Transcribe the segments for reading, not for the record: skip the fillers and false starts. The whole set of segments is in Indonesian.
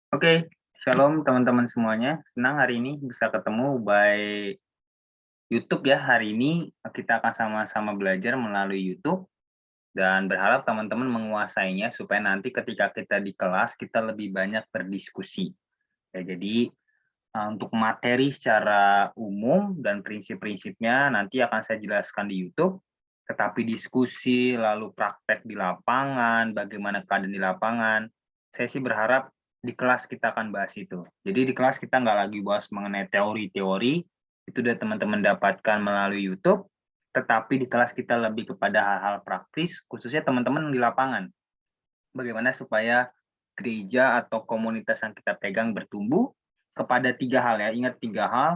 Oke, shalom teman-teman semuanya. Senang hari ini bisa ketemu by YouTube ya. Hari ini kita akan sama-sama belajar melalui YouTube dan berharap teman-teman menguasainya supaya nanti ketika kita di kelas kita lebih banyak berdiskusi. Ya, jadi untuk materi secara umum dan prinsip-prinsipnya nanti akan saya jelaskan di YouTube. Tetapi diskusi, lalu praktek di lapangan, bagaimana keadaan di lapangan, saya sih berharap di kelas kita akan bahas itu. Jadi di kelas kita nggak lagi bahas mengenai teori-teori, itu udah teman-teman dapatkan melalui YouTube, tetapi di kelas kita lebih kepada hal-hal praktis, khususnya teman-teman di lapangan. Bagaimana supaya gereja atau komunitas yang kita pegang bertumbuh kepada 3 hal ya, ingat 3 hal,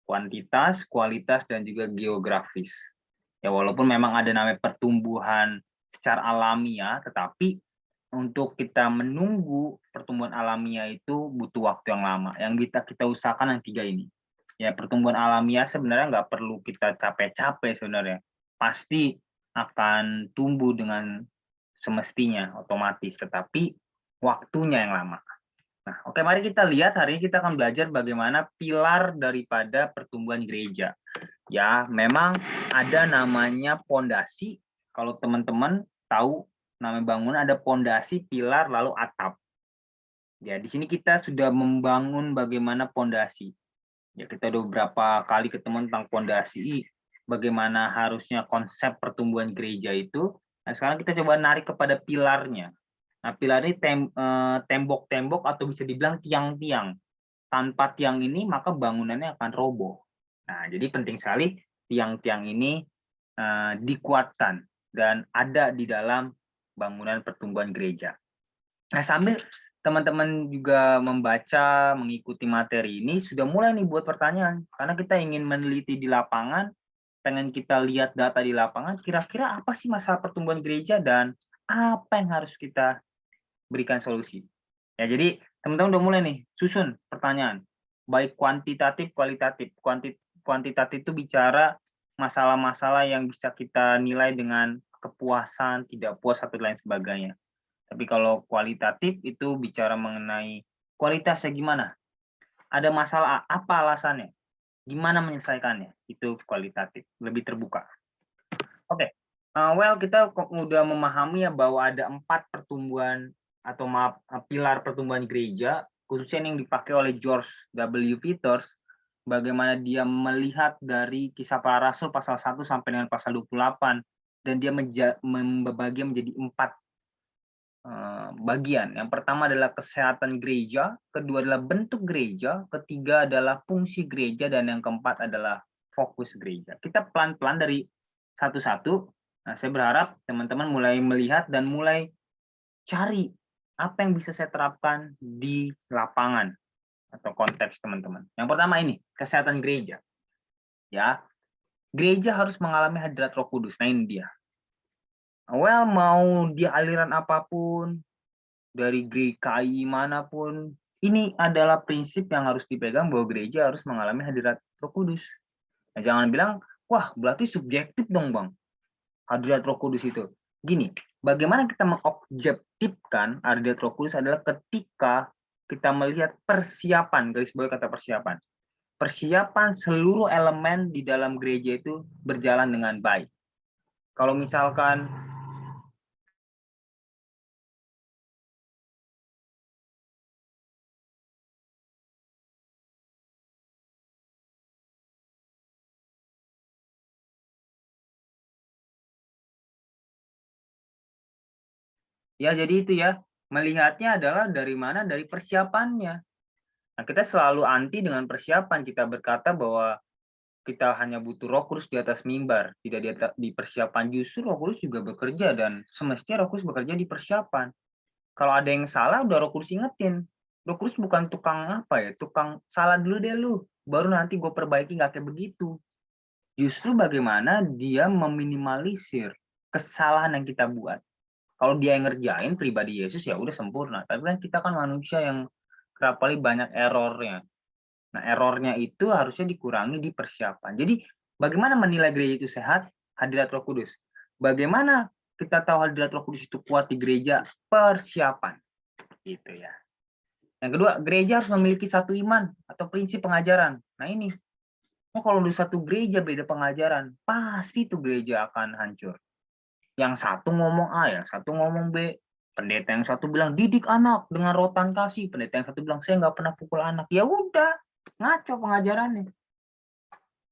kuantitas, kualitas, dan juga geografis. Ya walaupun memang ada namanya pertumbuhan secara alamiah, tetapi untuk kita menunggu pertumbuhan alamiah itu butuh waktu yang lama. Yang kita usahakan yang 3 ini. Ya pertumbuhan alamiah sebenarnya nggak perlu kita capek-capek sebenarnya. Pasti akan tumbuh dengan semestinya, otomatis, tetapi waktunya yang lama. Nah, oke, mari kita lihat hari ini kita akan belajar bagaimana pilar daripada pertumbuhan gereja. Ya, memang ada namanya pondasi. Kalau teman-teman tahu nama bangunan ada pondasi, pilar, lalu atap. Ya, di sini kita sudah membangun bagaimana pondasi. Ya, kita udah beberapa kali ketemu tentang pondasi, bagaimana harusnya konsep pertumbuhan gereja itu. Nah, sekarang kita coba narik kepada pilarnya. Nah, pilar ini tembok-tembok atau bisa dibilang tiang-tiang. Tanpa tiang ini maka bangunannya akan roboh. Nah, jadi penting sekali tiang-tiang ini dikuatkan dan ada di dalam bangunan pertumbuhan gereja. Nah, sambil teman-teman juga membaca, mengikuti materi ini, sudah mulai nih buat pertanyaan. Karena kita ingin meneliti di lapangan, pengen kita lihat data di lapangan, kira-kira apa sih masalah pertumbuhan gereja dan apa yang harus kita berikan solusi. Ya, jadi teman-teman udah mulai nih, susun pertanyaan. Baik kuantitatif, kualitatif. Kuantitatif itu bicara masalah-masalah yang bisa kita nilai dengan kepuasan, tidak puas, atau lain sebagainya. Tapi kalau kualitatif itu bicara mengenai kualitasnya gimana? Ada masalah apa alasannya? Gimana menyelesaikannya? Itu kualitatif, lebih terbuka. Oke, well kita udah memahami ya bahwa ada 4 pertumbuhan atau maaf pilar pertumbuhan gereja, khususnya yang dipakai oleh George W. Peters, bagaimana dia melihat dari Kisah Para Rasul pasal 1 sampai dengan pasal 28 dan dia membagi menjadi 4 bagian. Yang pertama adalah kesehatan gereja, kedua adalah bentuk gereja, ketiga adalah fungsi gereja, dan yang keempat adalah fokus gereja. Kita pelan-pelan dari satu-satu. Nah, saya berharap teman-teman mulai melihat dan mulai cari apa yang bisa saya terapkan di lapangan atau konteks teman-teman. Yang pertama ini, kesehatan gereja. Ya, gereja harus mengalami hadirat Roh Kudus. Nah, ini dia. Well, mau di aliran apapun, dari GKI manapun, ini adalah prinsip yang harus dipegang bahwa gereja harus mengalami hadirat Roh Kudus. Nah, jangan bilang, wah berarti subjektif dong Bang, hadirat Roh Kudus itu. Gini, bagaimana kita mengobjektifkan hadirat Roh Kudus adalah ketika kita melihat persiapan, garis bawah kata persiapan. Persiapan seluruh elemen di dalam gereja itu berjalan dengan baik. Kalau misalkan ya jadi itu ya, melihatnya adalah dari mana? Dari persiapannya. Nah, kita selalu anti dengan persiapan. Kita berkata bahwa kita hanya butuh Roh Kudus di atas mimbar, tidak di persiapan. Justru Roh Kudus juga bekerja dan semestinya Roh Kudus bekerja di persiapan. Kalau ada yang salah, udah Roh Kudus ingetin. Roh Kudus bukan tukang apa ya, tukang salah dulu deh lu, baru nanti gue perbaiki, nggak kayak begitu. Justru bagaimana dia meminimalisir kesalahan yang kita buat. Kalau dia yang ngerjain pribadi Yesus ya udah sempurna. Tapi kan kita kan manusia yang kerap kali banyak errornya. Nah, errornya itu harusnya dikurangi di persiapan. Jadi, bagaimana menilai gereja itu sehat? Hadirat Roh Kudus. Bagaimana kita tahu hadirat Roh Kudus itu kuat di gereja? Persiapan. Gitu ya. Yang kedua, gereja harus memiliki satu iman atau prinsip pengajaran. Nah ini, kalau di satu gereja beda pengajaran, pasti tuh gereja akan hancur. Yang satu ngomong A, yang satu ngomong B. Pendeta yang satu bilang didik anak dengan rotan kasih, pendeta yang satu bilang saya nggak pernah pukul anak. Ya udah, ngaco pengajarannya.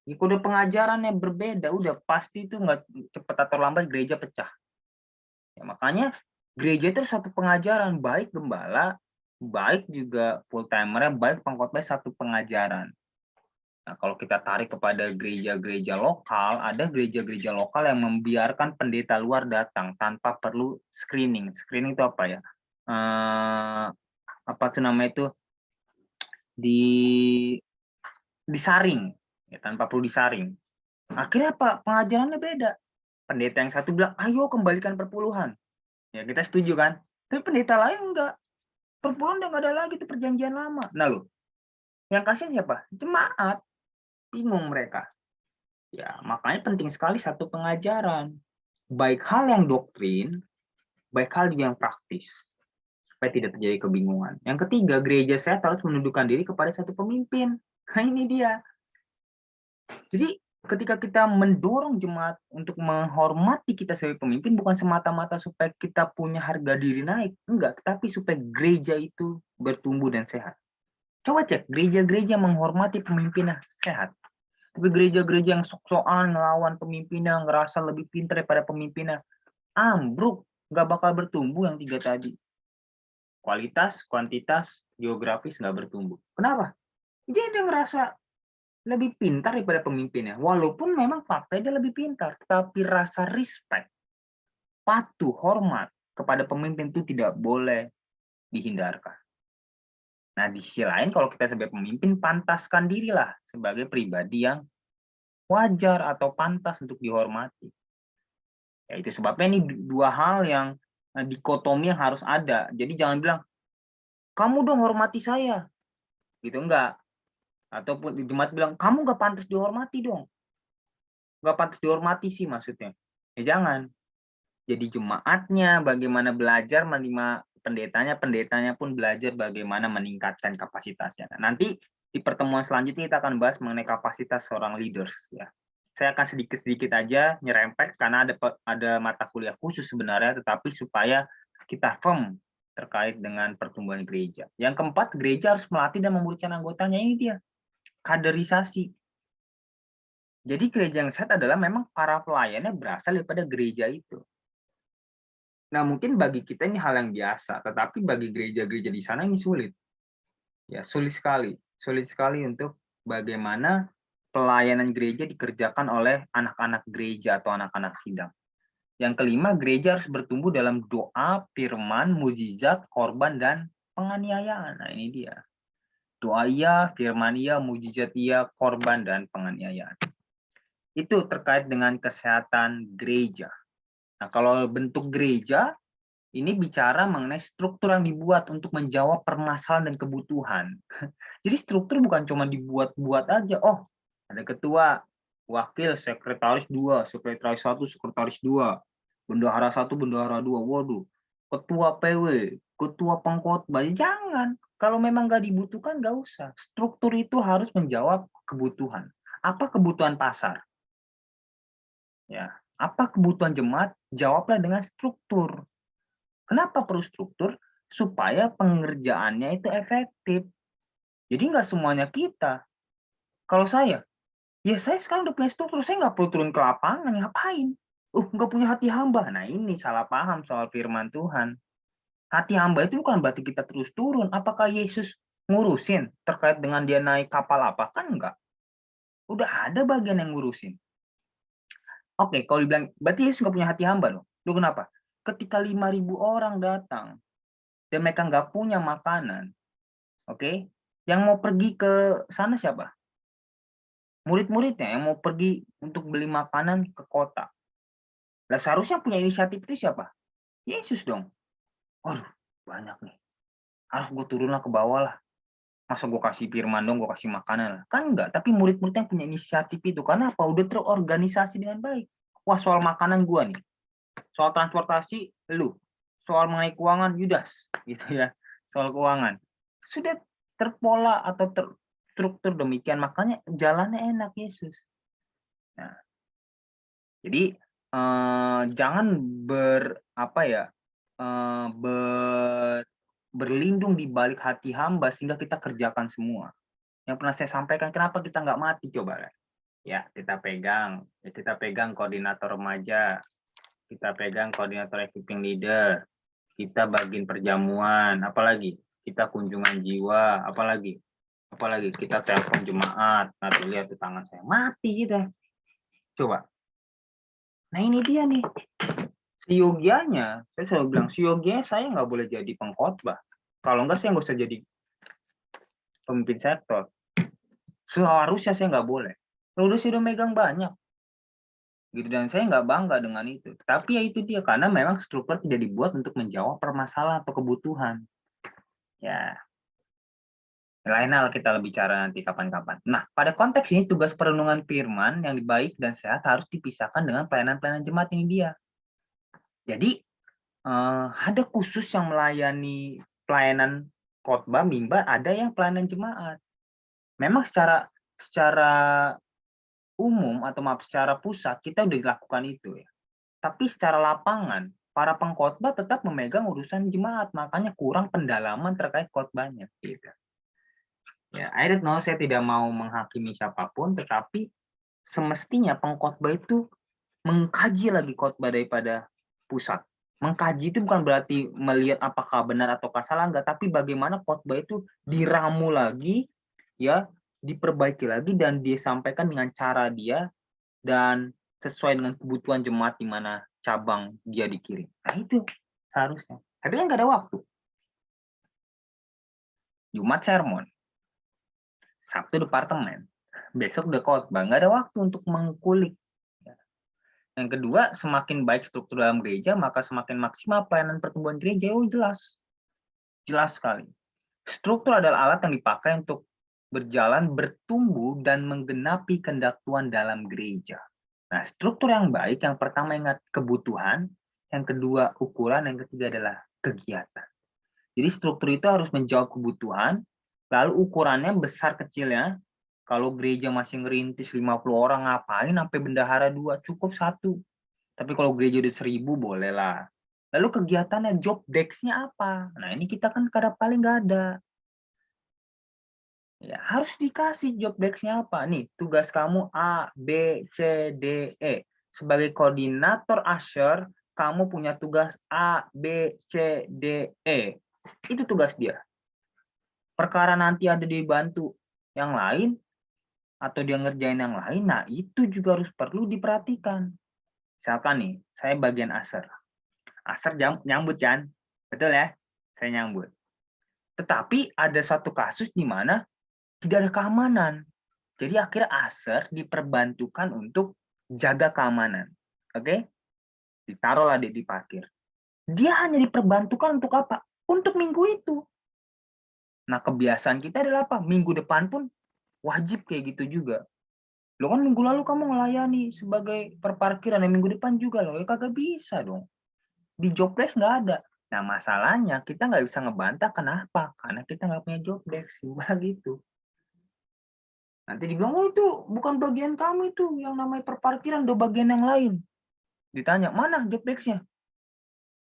Ya, kode pengajarannya berbeda, udah pasti itu nggak cepat atau lambat gereja pecah. Ya, makanya gereja itu satu pengajaran, baik gembala, baik juga full timer, baik pengkhotbah satu pengajaran. Nah, kalau kita tarik kepada gereja-gereja lokal, ada gereja-gereja lokal yang membiarkan pendeta luar datang tanpa perlu screening. Screening itu apa ya? Apa tuh namanya itu? Disaring, ya, tanpa perlu disaring. Akhirnya apa? Pengajarannya beda. Pendeta yang satu bilang, ayo kembalikan perpuluhan. Ya kita setuju kan? Tapi pendeta lain enggak. Perpuluhan udah nggak ada lagi, itu perjanjian lama. Nah loh, yang kasihan siapa? Jemaat. Bingung mereka. Ya, makanya penting sekali satu pengajaran. Baik hal yang doktrin, baik hal yang praktis. Supaya tidak terjadi kebingungan. Yang ketiga, gereja sehat harus menundukkan diri kepada satu pemimpin. Nah ini dia. Jadi ketika kita mendorong jemaat untuk menghormati kita sebagai pemimpin, bukan semata-mata supaya kita punya harga diri naik. Enggak, tetapi supaya gereja itu bertumbuh dan sehat. Coba cek, gereja-gereja menghormati pemimpinnya sehat. Tapi gereja-gereja yang sok-sokan melawan pemimpinnya, ngerasa lebih pintar daripada pemimpinnya, ambruk, nggak bakal bertumbuh yang tiga tadi. Kualitas, kuantitas, geografis nggak bertumbuh. Kenapa? Dia ngerasa lebih pintar daripada pemimpinnya. Walaupun memang faktanya dia lebih pintar, tapi rasa respect, patuh, hormat kepada pemimpin itu tidak boleh dihindarkan. Nah, di sisi lain kalau kita sebagai pemimpin, pantaskan dirilah sebagai pribadi yang wajar atau pantas untuk dihormati. Ya, itu sebabnya ini dua hal yang dikotomi yang harus ada. Jadi jangan bilang, kamu dong hormati saya. Gitu enggak. Ataupun jemaat bilang, kamu nggak pantas dihormati dong. Nggak pantas dihormati sih maksudnya. Ya jangan. Jadi jemaatnya bagaimana belajar menerima pendetanya, pendetanya pun belajar bagaimana meningkatkan kapasitasnya. Nah, nanti di pertemuan selanjutnya kita akan bahas mengenai kapasitas seorang leaders ya. Saya akan sedikit-sedikit aja nyerempet karena ada mata kuliah khusus sebenarnya, tetapi supaya kita firm terkait dengan pertumbuhan gereja. Yang keempat, gereja harus melatih dan memulihkan anggotanya. Ini dia, kaderisasi. Jadi gereja yang sehat adalah memang para pelayannya berasal daripada gereja itu. Nah, mungkin bagi kita ini hal yang biasa, tetapi bagi gereja-gereja di sana ini sulit. Ya, sulit sekali untuk bagaimana pelayanan gereja dikerjakan oleh anak-anak gereja atau anak-anak sidang. Yang kelima, gereja harus bertumbuh dalam doa, firman, mujizat, korban, dan penganiayaan. Nah, ini dia. Doa iya, firman iya, mujizat iya, korban, dan penganiayaan. Itu terkait dengan kesehatan gereja. Nah, kalau bentuk gereja, ini bicara mengenai struktur yang dibuat untuk menjawab permasalahan dan kebutuhan. Jadi struktur bukan cuma dibuat-buat aja. Oh, ada ketua, wakil, sekretaris 2, sekretaris 1, sekretaris 2, bendahara 1, bendahara 2. Waduh, ketua PW, ketua pengkhotbah. Jangan. Kalau memang nggak dibutuhkan, nggak usah. Struktur itu harus menjawab kebutuhan. Apa kebutuhan pasar? Ya, apa kebutuhan jemaat? Jawablah dengan struktur. Kenapa perlu struktur? Supaya pengerjaannya itu efektif. Jadi nggak semuanya kita. Kalau saya, ya saya sekarang udah punya struktur, saya nggak perlu turun ke lapangan, ngapain? Nggak punya hati hamba. Nah ini salah paham soal firman Tuhan. Hati hamba itu bukan berarti kita terus turun. Apakah Yesus ngurusin terkait dengan dia naik kapal apa? Kan enggak. Udah ada bagian yang ngurusin. Oke, kalau dibilang, berarti Yesus nggak punya hati hamba loh. Loh kenapa? Ketika 5.000 orang datang, dan mereka nggak punya makanan, oke, yang mau pergi ke sana siapa? Murid-muridnya yang mau pergi untuk beli makanan ke kota. Lah seharusnya punya inisiatif itu siapa? Yesus dong. Waduh, banyak nih. Harus gue turunlah ke bawah lah. Masa gue kasih firman dong, gue kasih makanan lah. Kan enggak, tapi murid-murid yang punya inisiatif itu. Karena apa? Udah terorganisasi dengan baik. Wah, soal makanan gue nih. Soal transportasi, lu. Soal mengenai keuangan, Yudas. Gitu ya. Soal keuangan. Sudah terpola atau terstruktur demikian, makanya jalannya enak Yesus. Nah, jadi jangan apa ya, berlindung di balik hati hamba sehingga kita kerjakan semua. Yang pernah saya sampaikan, kenapa kita nggak mati coba? Ya, kita pegang koordinator remaja, kita pegang koordinator equipping leader, kita bagian perjamuan, apalagi kita kunjungan jiwa, apalagi kita telepon jemaat. Nah, tuh lihat tuh tangan saya mati kita. Coba. Nah, ini dia nih. Seyogianya, saya selalu bilang, seyogianya saya nggak boleh jadi pengkhotbah. Kalau nggak, saya nggak usah jadi pemimpin sektor. Seharusnya saya nggak boleh. Udah saya udah megang banyak. Gitu, dan saya nggak bangga dengan itu. Tapi ya itu dia, karena memang struktur tidak dibuat untuk menjawab permasalahan atau kebutuhan. Ya, lain hal kita bicara nanti kapan-kapan. Nah, pada konteks ini tugas perenungan firman yang baik dan sehat harus dipisahkan dengan pelayanan-pelayanan jemaat ini dia. Jadi ada khusus yang melayani pelayanan khotbah, mimbar, ada yang pelayanan jemaat. Memang secara umum atau maaf secara pusat kita udah dilakukan itu ya. Tapi secara lapangan para pengkhotbah tetap memegang urusan jemaat, makanya kurang pendalaman terkait khotbahnya gitu. Ya, I don't know, saya tidak mau menghakimi siapapun, tetapi semestinya pengkhotbah itu mengkaji lagi khotbah daripada pusat. Mengkaji itu bukan berarti melihat apakah benar atau salah, enggak, tapi bagaimana khotbah itu diramu lagi, ya, diperbaiki lagi dan disampaikan dengan cara dia dan sesuai dengan kebutuhan jemaat di mana cabang dia dikirim. Nah, itu seharusnya. Tapi kan nggak ada waktu. Jumat sermon, Sabtu departemen, besok udah khotbah, nggak ada waktu untuk mengkulik. Yang kedua, semakin baik struktur dalam gereja, maka semakin maksimal pelayanan pertumbuhan gereja. Oh, jelas. Jelas sekali. Struktur adalah alat yang dipakai untuk berjalan, bertumbuh, dan menggenapi kehendak Tuhan dalam gereja. Nah, struktur yang baik, yang pertama ingat kebutuhan, yang kedua ukuran, yang ketiga adalah kegiatan. Jadi struktur itu harus menjawab kebutuhan, lalu ukurannya besar kecilnya. Kalau gereja masih ngerintis 50 orang, ngapain sampai bendahara 2, cukup 1. Tapi kalau gereja udah 1000, bolehlah. Lalu kegiatannya, job desk-nya apa? Nah, ini kita kan kadang paling nggak ada. Ya, harus dikasih job desk-nya apa. Nih, tugas kamu A, B, C, D, E. Sebagai koordinator usher, kamu punya tugas A, B, C, D, E. Itu tugas dia. Perkara nanti ada dibantu yang lain, atau dia ngerjain yang lain, nah itu juga harus perlu diperhatikan. Misalkan nih, saya bagian usher. Usher nyambut kan? Betul ya? Saya nyambut. Tetapi ada satu kasus di mana tidak ada keamanan. Jadi akhirnya usher diperbantukan untuk jaga keamanan. Oke? Ditaruhlah di parkir. Dia hanya diperbantukan untuk apa? Untuk minggu itu. Nah, kebiasaan kita adalah apa? Minggu depan pun wajib kayak gitu juga. Lo kan minggu lalu kamu melayani sebagai perparkiran, minggu depan juga loh. Ya kagak bisa dong. Di job desk nggak ada. Nah, masalahnya kita nggak bisa ngebantah kenapa? Karena kita nggak punya job desk. Gitu. Nanti dibilang, oh itu bukan bagian kamu itu. Yang namanya perparkiran, udah bagian yang lain. Ditanya, mana job desk-nya?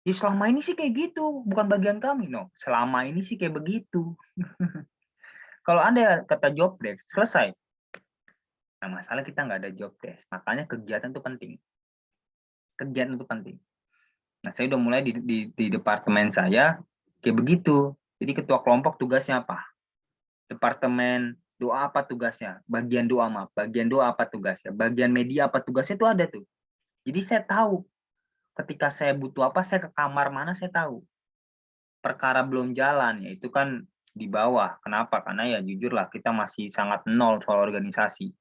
Ya selama ini sih kayak gitu. Bukan bagian kami. No, selama ini sih kayak begitu. Kalau ada kata job desk, selesai. Nah, masalah kita nggak ada job desk. Makanya kegiatan itu penting. Kegiatan itu penting. Nah, saya udah mulai di departemen saya kayak begitu. Jadi ketua kelompok tugasnya apa? Departemen doa apa tugasnya? Bagian doa apa? Bagian doa apa tugasnya? Bagian media apa tugasnya, itu ada tuh. Jadi saya tahu ketika saya butuh apa, saya ke kamar mana saya tahu. Perkara belum jalan, ya itu kan di bawah. Kenapa? Karena ya jujurlah kita masih sangat nol soal organisasi.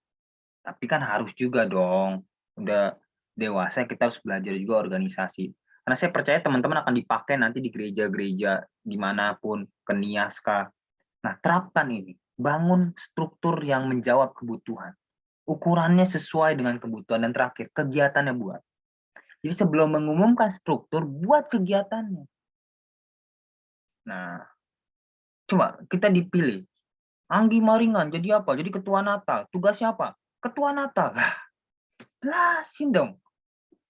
Tapi kan harus juga dong. Udah dewasa kita harus belajar juga organisasi. Karena saya percaya teman-teman akan dipakai nanti di gereja-gereja dimanapun, ke Niaska. Nah, terapkan ini. Bangun struktur yang menjawab kebutuhan. Ukurannya sesuai dengan kebutuhan. Dan terakhir, kegiatannya buat. Jadi sebelum mengumumkan struktur, buat kegiatannya. Nah, Coba kita dipilih. Anggi Maringan jadi apa? Jadi ketua Natal. Tugasnya apa? Ketua Natal. Lah, jelasin dong.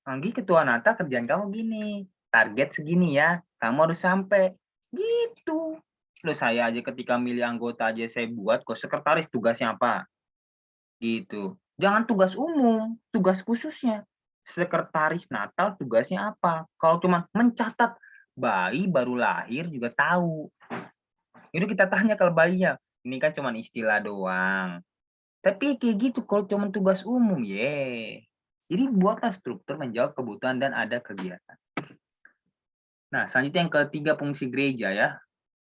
Anggi ketua Natal kerjaan kamu gini. Target segini ya. Kamu harus sampai. Gitu. Loh saya aja ketika milih anggota aja saya buat kok sekretaris tugasnya apa? Gitu. Jangan tugas umum, tugas khususnya. Sekretaris Natal tugasnya apa? Kalau cuma mencatat bayi baru lahir juga tahu. Itu kita tanya ke bayinya. Ini kan cuma istilah doang. Tapi kayak gitu kalau cuma tugas umum, Jadi buatlah struktur menjawab kebutuhan dan ada kegiatan. Nah, selanjutnya yang ketiga fungsi gereja ya.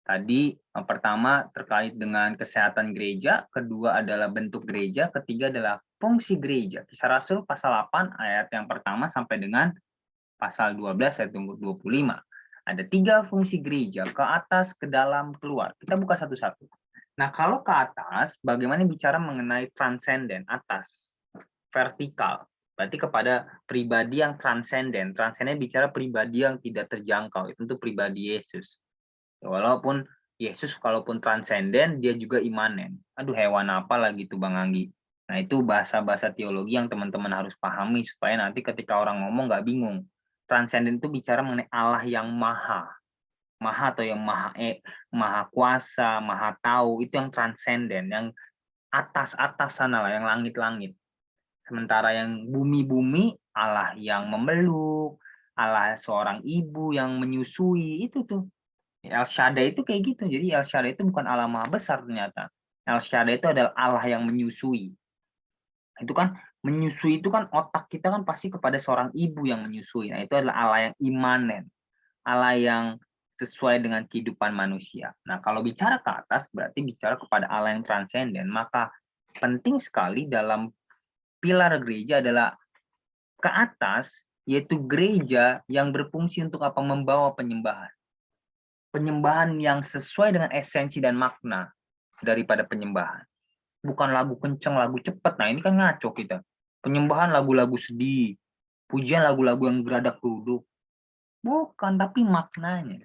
Tadi yang pertama terkait dengan kesehatan gereja, kedua adalah bentuk gereja, ketiga adalah fungsi gereja. Kisah Rasul pasal 8 ayat yang pertama sampai dengan pasal 12 ayat 25. Ada 3 fungsi gereja, ke atas, ke dalam, keluar. Kita buka satu-satu. Nah, kalau ke atas, bagaimana bicara mengenai transenden, atas, vertikal. Berarti kepada pribadi yang transenden. Transenden bicara pribadi yang tidak terjangkau. Itu untuk pribadi Yesus. Walaupun Yesus kalaupun transenden, dia juga imanen. Aduh, hewan apa lagi tuh Bang Anggi? Nah, itu bahasa-bahasa teologi yang teman-teman harus pahami supaya nanti ketika orang ngomong nggak bingung. Transenden itu bicara mengenai Allah yang maha. Maha atau yang maha kuasa, maha tahu, itu yang transenden, yang atas-atas sana lah, yang langit-langit. Sementara yang bumi-bumi, Allah yang memeluk, Allah seorang ibu yang menyusui, itu tuh. El Shaddai itu kayak gitu. Jadi El Shaddai itu bukan Allah Maha Besar ternyata. El Shaddai itu adalah Allah yang menyusui. Itu kan menyusui itu kan otak kita kan pasti kepada seorang ibu yang menyusui. Nah, itu adalah Allah yang imanen. Allah yang sesuai dengan kehidupan manusia. Nah, kalau bicara ke atas berarti bicara kepada Allah yang transenden. Maka penting sekali dalam pilar gereja adalah ke atas, yaitu gereja yang berfungsi untuk apa? Membawa penyembahan. Penyembahan yang sesuai dengan esensi dan makna daripada penyembahan. Bukan lagu kenceng, lagu cepat. Nah, ini kan ngaco kita. Penyembahan lagu-lagu sedih, pujian lagu-lagu yang geradak geruduk. Bukan, tapi maknanya.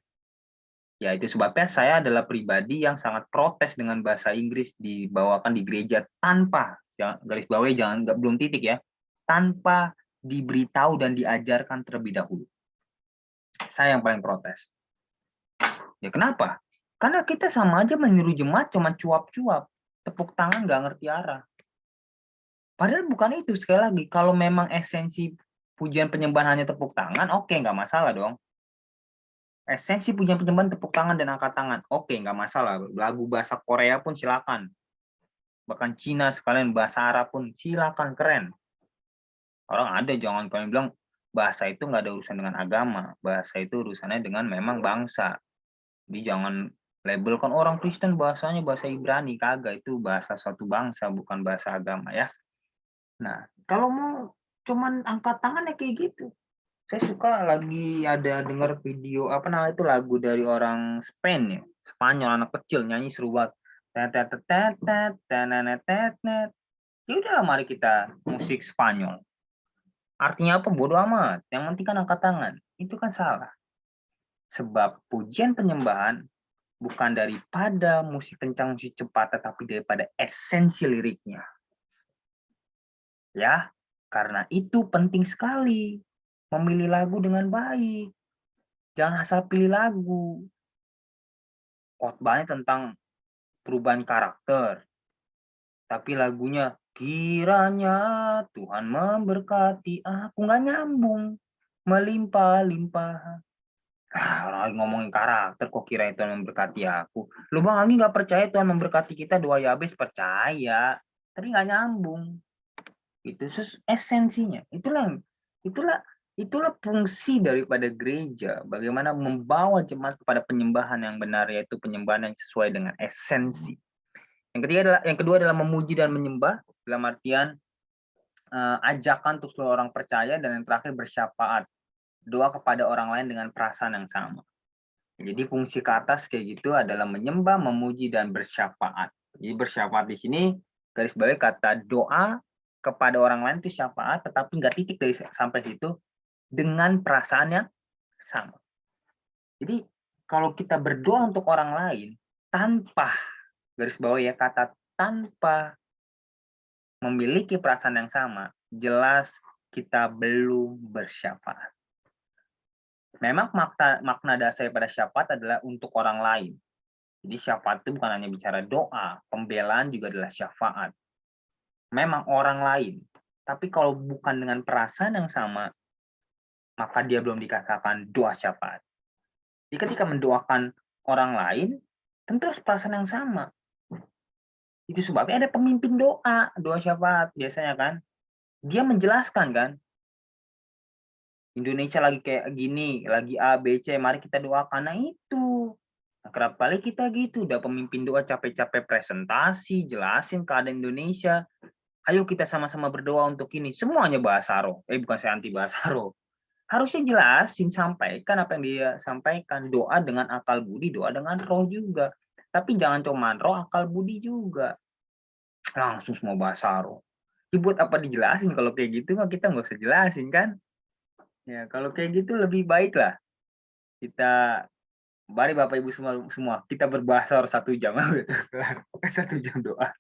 Ya, itu sebabnya saya adalah pribadi yang sangat protes dengan bahasa Inggris dibawakan di gereja tanpa, ya, garis bawahi jangan belum titik ya, tanpa diberitahu dan diajarkan terlebih dahulu. Saya yang paling protes. Ya kenapa? Karena kita sama aja menyuruh jemaat cuma cuap-cuap. Tepuk tangan nggak ngerti arah. Padahal bukan itu, sekali lagi. Kalau memang esensi pujian penyembahan hanya tepuk tangan, oke, nggak masalah dong. Esensi pujian penyembahan tepuk tangan dan angkat tangan, oke, nggak masalah. Lagu bahasa Korea pun silakan. Bahkan Cina sekalian, bahasa Arab pun silakan, keren. Orang ada, jangan kalian bilang, bahasa itu nggak ada urusan dengan agama. Bahasa itu urusannya dengan memang bangsa. Jadi jangan labelkan orang Kristen bahasanya bahasa Ibrani, kagak, itu bahasa suatu bangsa bukan bahasa agama ya. Nah, kalau mau cuman angkat tangan ya kayak gitu. Saya suka lagi ada dengar video apa namanya itu lagu dari orang Spain ya, Spanyol anak kecil nyanyi seru banget. Tetetetetet, tenenetetet. Ya udahlah mari kita musik Spanyol. Artinya apa? Bodoh amat. Yang penting kan angkat tangan. Itu kan salah. Sebab pujian penyembahan bukan daripada musik kencang, musik cepat, tetapi daripada esensi liriknya. Ya, karena itu penting sekali memilih lagu dengan baik. Jangan asal pilih lagu. Khotbahnya tentang perubahan karakter, tapi lagunya kiranya Tuhan memberkati aku, nggak nyambung, melimpah-limpah. Orang ngomongin karakter kok kira itu memberkati aku. Lu Bang Anggi nggak percaya Tuhan memberkati kita, doa Yabes percaya, tapi nggak nyambung. Itu esensinya. Itulah fungsi daripada gereja. Bagaimana membawa jemaat kepada penyembahan yang benar, yaitu penyembahan yang sesuai dengan esensi. Yang kedua adalah memuji dan menyembah dalam artian ajakan untuk seluruh orang percaya, dan yang terakhir bersyafaat. Doa kepada orang lain dengan perasaan yang sama. Jadi fungsi ke atas kayak gitu adalah menyembah, memuji, dan bersyafaat. Jadi bersyafaat di sini garis bawahi kata doa kepada orang lain itu syafaat, tetapi nggak titik dari sampai situ, dengan perasaan yang sama. Jadi kalau kita berdoa untuk orang lain, tanpa, garis bawah ya, kata tanpa memiliki perasaan yang sama, jelas kita belum bersyafaat. Memang makna dasar pada syafaat adalah untuk orang lain. Jadi syafaat itu bukan hanya bicara doa, pembelaan juga adalah syafaat. Memang orang lain. Tapi kalau bukan dengan perasaan yang sama, maka dia belum dikatakan doa syafaat. Jadi ketika mendoakan orang lain, tentu harus perasaan yang sama. Itu sebabnya ada pemimpin doa, doa syafaat biasanya kan. Dia menjelaskan kan, Indonesia lagi kayak gini, lagi A, B, C, mari kita doakan. Nah itu. Nah, kerap kali kita gitu, udah pemimpin doa capek-capek presentasi, jelasin keadaan Indonesia. Ayo kita sama-sama berdoa untuk ini. Semuanya bahasa roh. Bukan saya anti bahasa roh. Harusnya jelasin, sampaikan apa yang dia sampaikan. Doa dengan akal budi, doa dengan roh juga. Tapi jangan cuma roh, akal budi juga. Langsung semua bahasa roh. Buat apa dijelasin kalau kayak gitu mah kita nggak usah jelasin kan? Ya kalau kayak gitu lebih baik lah kita, mari Bapak Ibu semua kita berbahasa roh 1 jam gitu. 1 jam doa.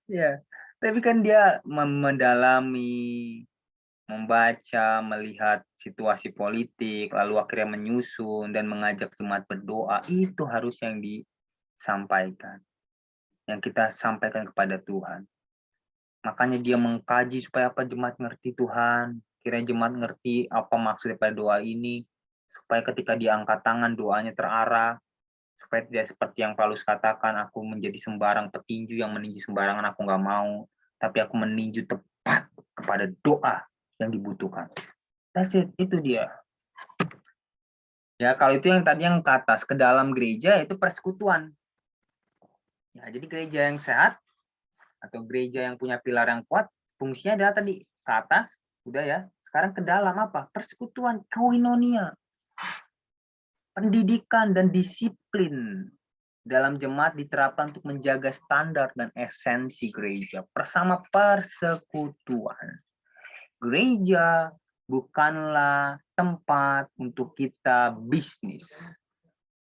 Ya, tapi kan dia mendalami, membaca, melihat situasi politik, lalu akhirnya menyusun dan mengajak jemaat berdoa, itu harus yang disampaikan, yang kita sampaikan kepada Tuhan. Makanya dia mengkaji supaya apa jemaat ngerti Tuhan, kiranya jemaat ngerti apa maksud daripada doa ini, supaya ketika dia angkat tangan doanya terarah, supaya tidak seperti yang Paulus katakan, aku menjadi sembarang petinju yang meninju sembarangan, aku nggak mau, tapi aku meninju tepat kepada doa yang dibutuhkan. That's it, itu dia. Ya, kalau itu yang tadi yang ke atas, ke dalam gereja itu persekutuan. Ya, jadi gereja yang sehat atau gereja yang punya pilar yang kuat, fungsinya adalah tadi ke atas, udah ya. Sekarang ke dalam apa? Persekutuan, koinonia, pendidikan dan disiplin dalam jemaat diterapkan untuk menjaga standar dan esensi gereja bersama persekutuan. Gereja bukanlah tempat untuk kita bisnis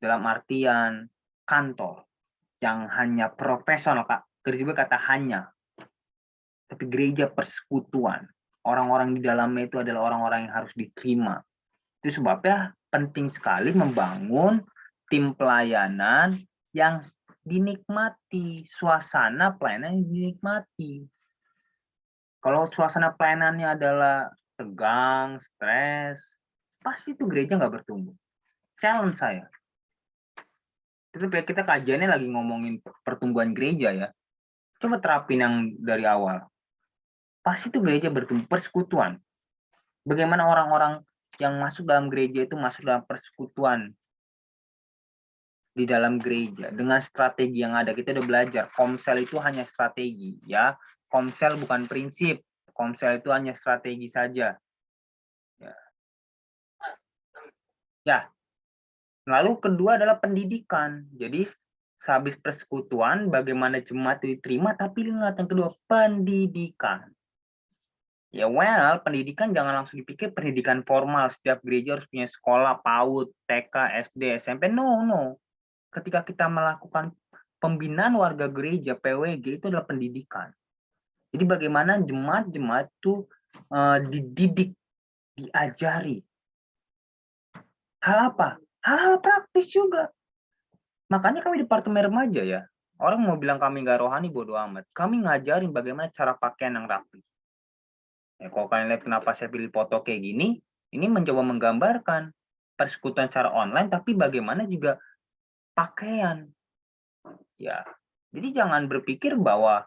dalam artian kantor yang hanya profesional, Kak. Garis kata hanya. Tapi gereja persekutuan. Orang-orang di dalamnya itu adalah orang-orang yang harus diterima. Itu sebabnya penting sekali membangun tim pelayanan yang dinikmati, suasana pelayanan yang dinikmati. Kalau suasana pelayanannya adalah tegang, stres, pasti itu gereja nggak bertumbuh. Challenge saya. Tapi kita kajiannya lagi ngomongin pertumbuhan gereja ya. Coba terapin yang dari awal. Pasti itu gereja bertumbuh, persekutuan. Bagaimana orang-orang yang masuk dalam gereja itu masuk dalam persekutuan di dalam gereja dengan strategi yang ada. Kita udah belajar Komsel itu hanya strategi ya. Komsel bukan prinsip. Komsel itu hanya strategi saja. Ya. Lalu kedua adalah pendidikan. Jadi sehabis persekutuan bagaimana jemaat itu diterima, tapi ingat yang kedua pendidikan. Ya pendidikan jangan langsung dipikir pendidikan formal. Setiap gereja harus punya sekolah PAUD, TK, SD, SMP. No. Ketika kita melakukan pembinaan warga gereja PWG itu adalah pendidikan. Jadi bagaimana jemaat-jemaat itu dididik, diajari. Hal apa? Hal-hal praktis juga. Makanya kami departemen remaja ya. Orang mau bilang kami nggak rohani bodo amat. Kami ngajarin bagaimana cara pakaian yang rapi. Ya, kalau kalian lihat kenapa saya pilih foto kayak gini, ini mencoba menggambarkan persekutuan secara online, tapi bagaimana juga pakaian. Ya, jadi jangan berpikir bahwa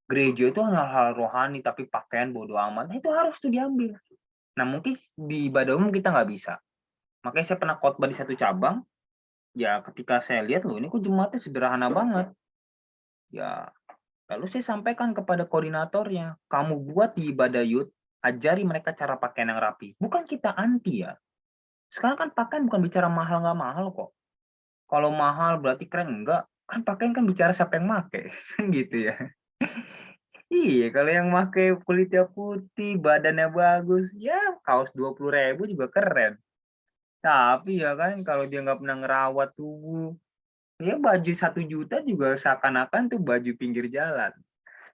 gereja itu hal-hal rohani tapi pakaian bodo amat. Nah, itu harus tuh diambil. Nah, mungkin di ibadah umum kita nggak bisa. Makanya saya pernah khotbah di satu cabang. Ya, ketika saya lihat loh, ini kok jemaatnya sederhana banget. Ya, lalu saya sampaikan kepada koordinatornya, kamu buat di ibadah youth, ajari mereka cara pakaian yang rapi. Bukan kita anti ya. Sekarang kan pakaian bukan bicara mahal nggak mahal kok. Kalau mahal berarti keren enggak. Kan pakaian kan bicara siapa yang make. Gitu ya. Iya, kalau yang make kulitnya putih, badannya bagus, ya kaos 20.000 juga keren. Tapi ya kan kalau dia nggak pernah ngerawat tubuh, Ya baju 1 juta juga seakan-akan tuh baju pinggir jalan.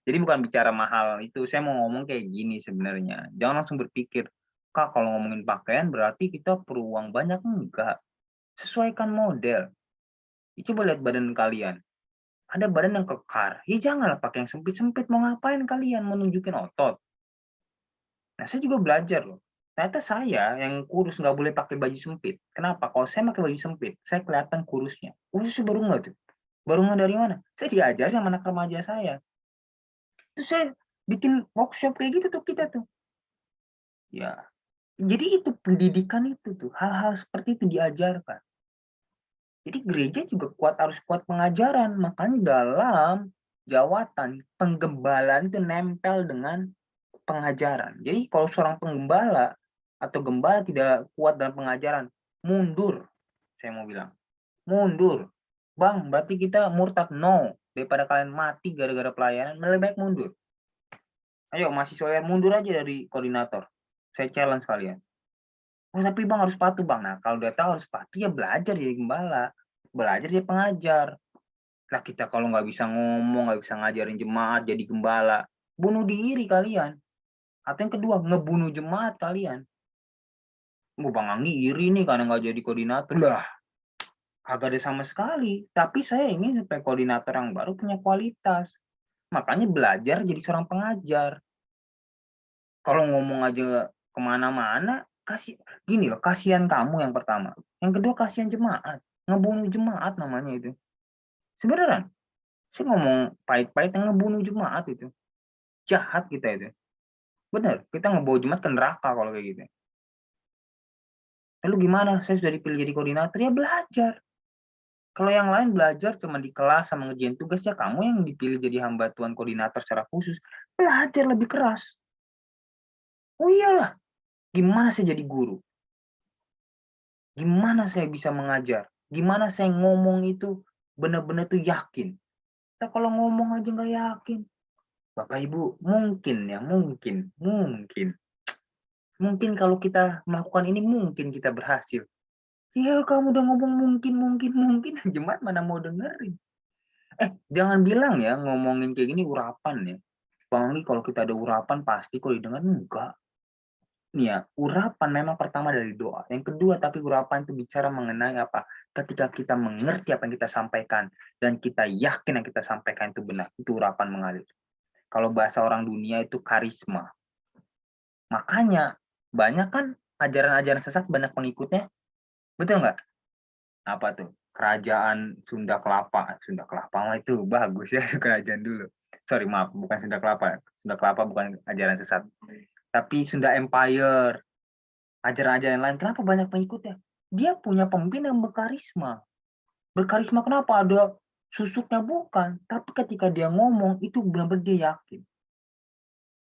Jadi bukan bicara mahal itu, saya mau ngomong kayak gini sebenarnya. Jangan langsung berpikir, "Kak, kalau ngomongin pakaian berarti kita perlu uang banyak." Enggak, sesuaikan model. Coba lihat badan kalian, ada badan yang kekar, ya janganlah pakai yang sempit-sempit, mau ngapain kalian, mau nunjukin otot? Nah, saya juga belajar loh. Ternyata saya yang kurus nggak boleh pakai baju sempit. Kenapa? Kalau saya pakai baju sempit, saya kelihatan kurusnya. Kurusnya baru nggak tuh? Baru nggak dari mana? Saya diajarin sama anak remaja saya. Terus saya bikin workshop kayak gitu tuh kita tuh. Ya, jadi itu pendidikan itu tuh, hal-hal seperti itu diajarkan. Jadi gereja juga harus kuat pengajaran. Makanya dalam jawatan penggembala itu nempel dengan pengajaran. Jadi kalau seorang penggembala atau gembala tidak kuat dalam pengajaran, mundur. Saya mau bilang, mundur. Bang, berarti kita murtad. No. Daripada kalian mati gara-gara pelayanan, lebih baik mundur. Ayo mahasiswa mundur aja dari koordinator. Saya challenge kalian. Oh, tapi bang harus patuh bang. Nah, kalau udah tahu harus patuh ya belajar jadi gembala. Belajar jadi pengajar. Lah kita kalau nggak bisa ngomong, nggak bisa ngajarin jemaat jadi gembala, bunuh diri kalian. Atau yang kedua, ngebunuh jemaat kalian. Bang Anggi iri nih karena nggak jadi koordinator. Lah, kagak ada sama sekali. Tapi saya ingin supaya koordinator yang baru punya kualitas. Makanya belajar jadi seorang pengajar. Kalau ngomong aja kemana-mana, kasih gini loh, kasihan kamu yang pertama. Yang kedua kasihan jemaat. Ngebunuh jemaat namanya itu. Sebenarnya, saya ngomong pahit-pahit yang ngebunuh jemaat itu. Jahat kita itu. Benar, kita ngebawa jemaat ke neraka kalau kayak gitu. Lalu gimana? Saya sudah dipilih jadi koordinator, ya belajar. Kalau yang lain belajar cuma di kelas sama ngerjain tugas, ya kamu yang dipilih jadi hamba Tuhan koordinator secara khusus. Belajar lebih keras. Oh iyalah, gimana saya jadi guru? Gimana saya bisa mengajar? Gimana saya ngomong itu benar-benar tuh yakin? Nah, kalau ngomong aja nggak yakin, Bapak Ibu, mungkin ya, mungkin kalau kita melakukan ini mungkin kita berhasil. Ya kamu udah ngomong mungkin, jemaat mana mau dengerin. Jangan bilang ya ngomongin kayak gini urapan ya. Bang, ini kalau kita ada urapan pasti kok didengar, enggak. Nih ya, urapan memang pertama dari doa. Yang kedua, tapi urapan itu bicara mengenai apa? Ketika kita mengerti apa yang kita sampaikan dan kita yakin yang kita sampaikan itu benar, itu urapan mengalir. Kalau bahasa orang dunia itu karisma. Makanya banyak kan ajaran-ajaran sesat banyak pengikutnya. Betul nggak? Apa tuh? Kerajaan Sunda Kelapa. Sunda Kelapa mah itu bagus ya, kerajaan dulu. Sorry, maaf, bukan Sunda Kelapa. Sunda Kelapa bukan ajaran sesat. Tapi Sunda Empire, ajaran-ajaran lain. Kenapa banyak pengikutnya? Dia punya pemimpin yang berkarisma. Berkarisma kenapa? Ada susuknya bukan. Tapi ketika dia ngomong, itu benar-benar dia yakin.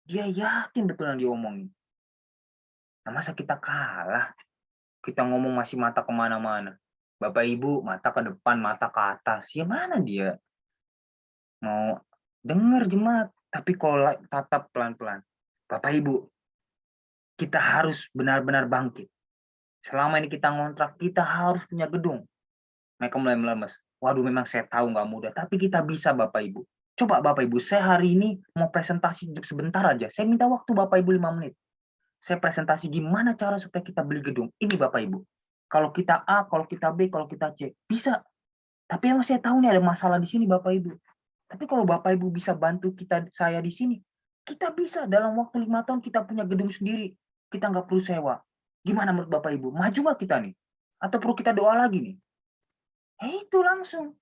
Dia yakin betul yang dia omongin. Nah, masa kita kalah? Kita ngomong masih mata kemana-mana. Bapak Ibu, mata ke depan, mata ke atas. Ya mana dia mau dengar jemaat. Tapi kalau tatap pelan-pelan. Bapak Ibu, kita harus benar-benar bangkit. Selama ini kita ngontrak, kita harus punya gedung. Mereka mulai melemes. Waduh, memang saya tahu nggak mudah, tapi kita bisa Bapak Ibu. Coba Bapak Ibu, saya hari ini mau presentasi sebentar aja. Saya minta waktu Bapak Ibu 5 menit. Saya presentasi gimana cara supaya kita beli gedung. Ini Bapak Ibu. Kalau kita A, kalau kita B, kalau kita C. Bisa. Tapi yang saya tahu nih ada masalah di sini Bapak Ibu. Tapi kalau Bapak Ibu bisa bantu saya di sini, kita bisa dalam waktu 5 tahun kita punya gedung sendiri. Kita nggak perlu sewa. Gimana menurut Bapak Ibu? Maju nggak kita nih? Atau perlu kita doa lagi nih? Itu langsung.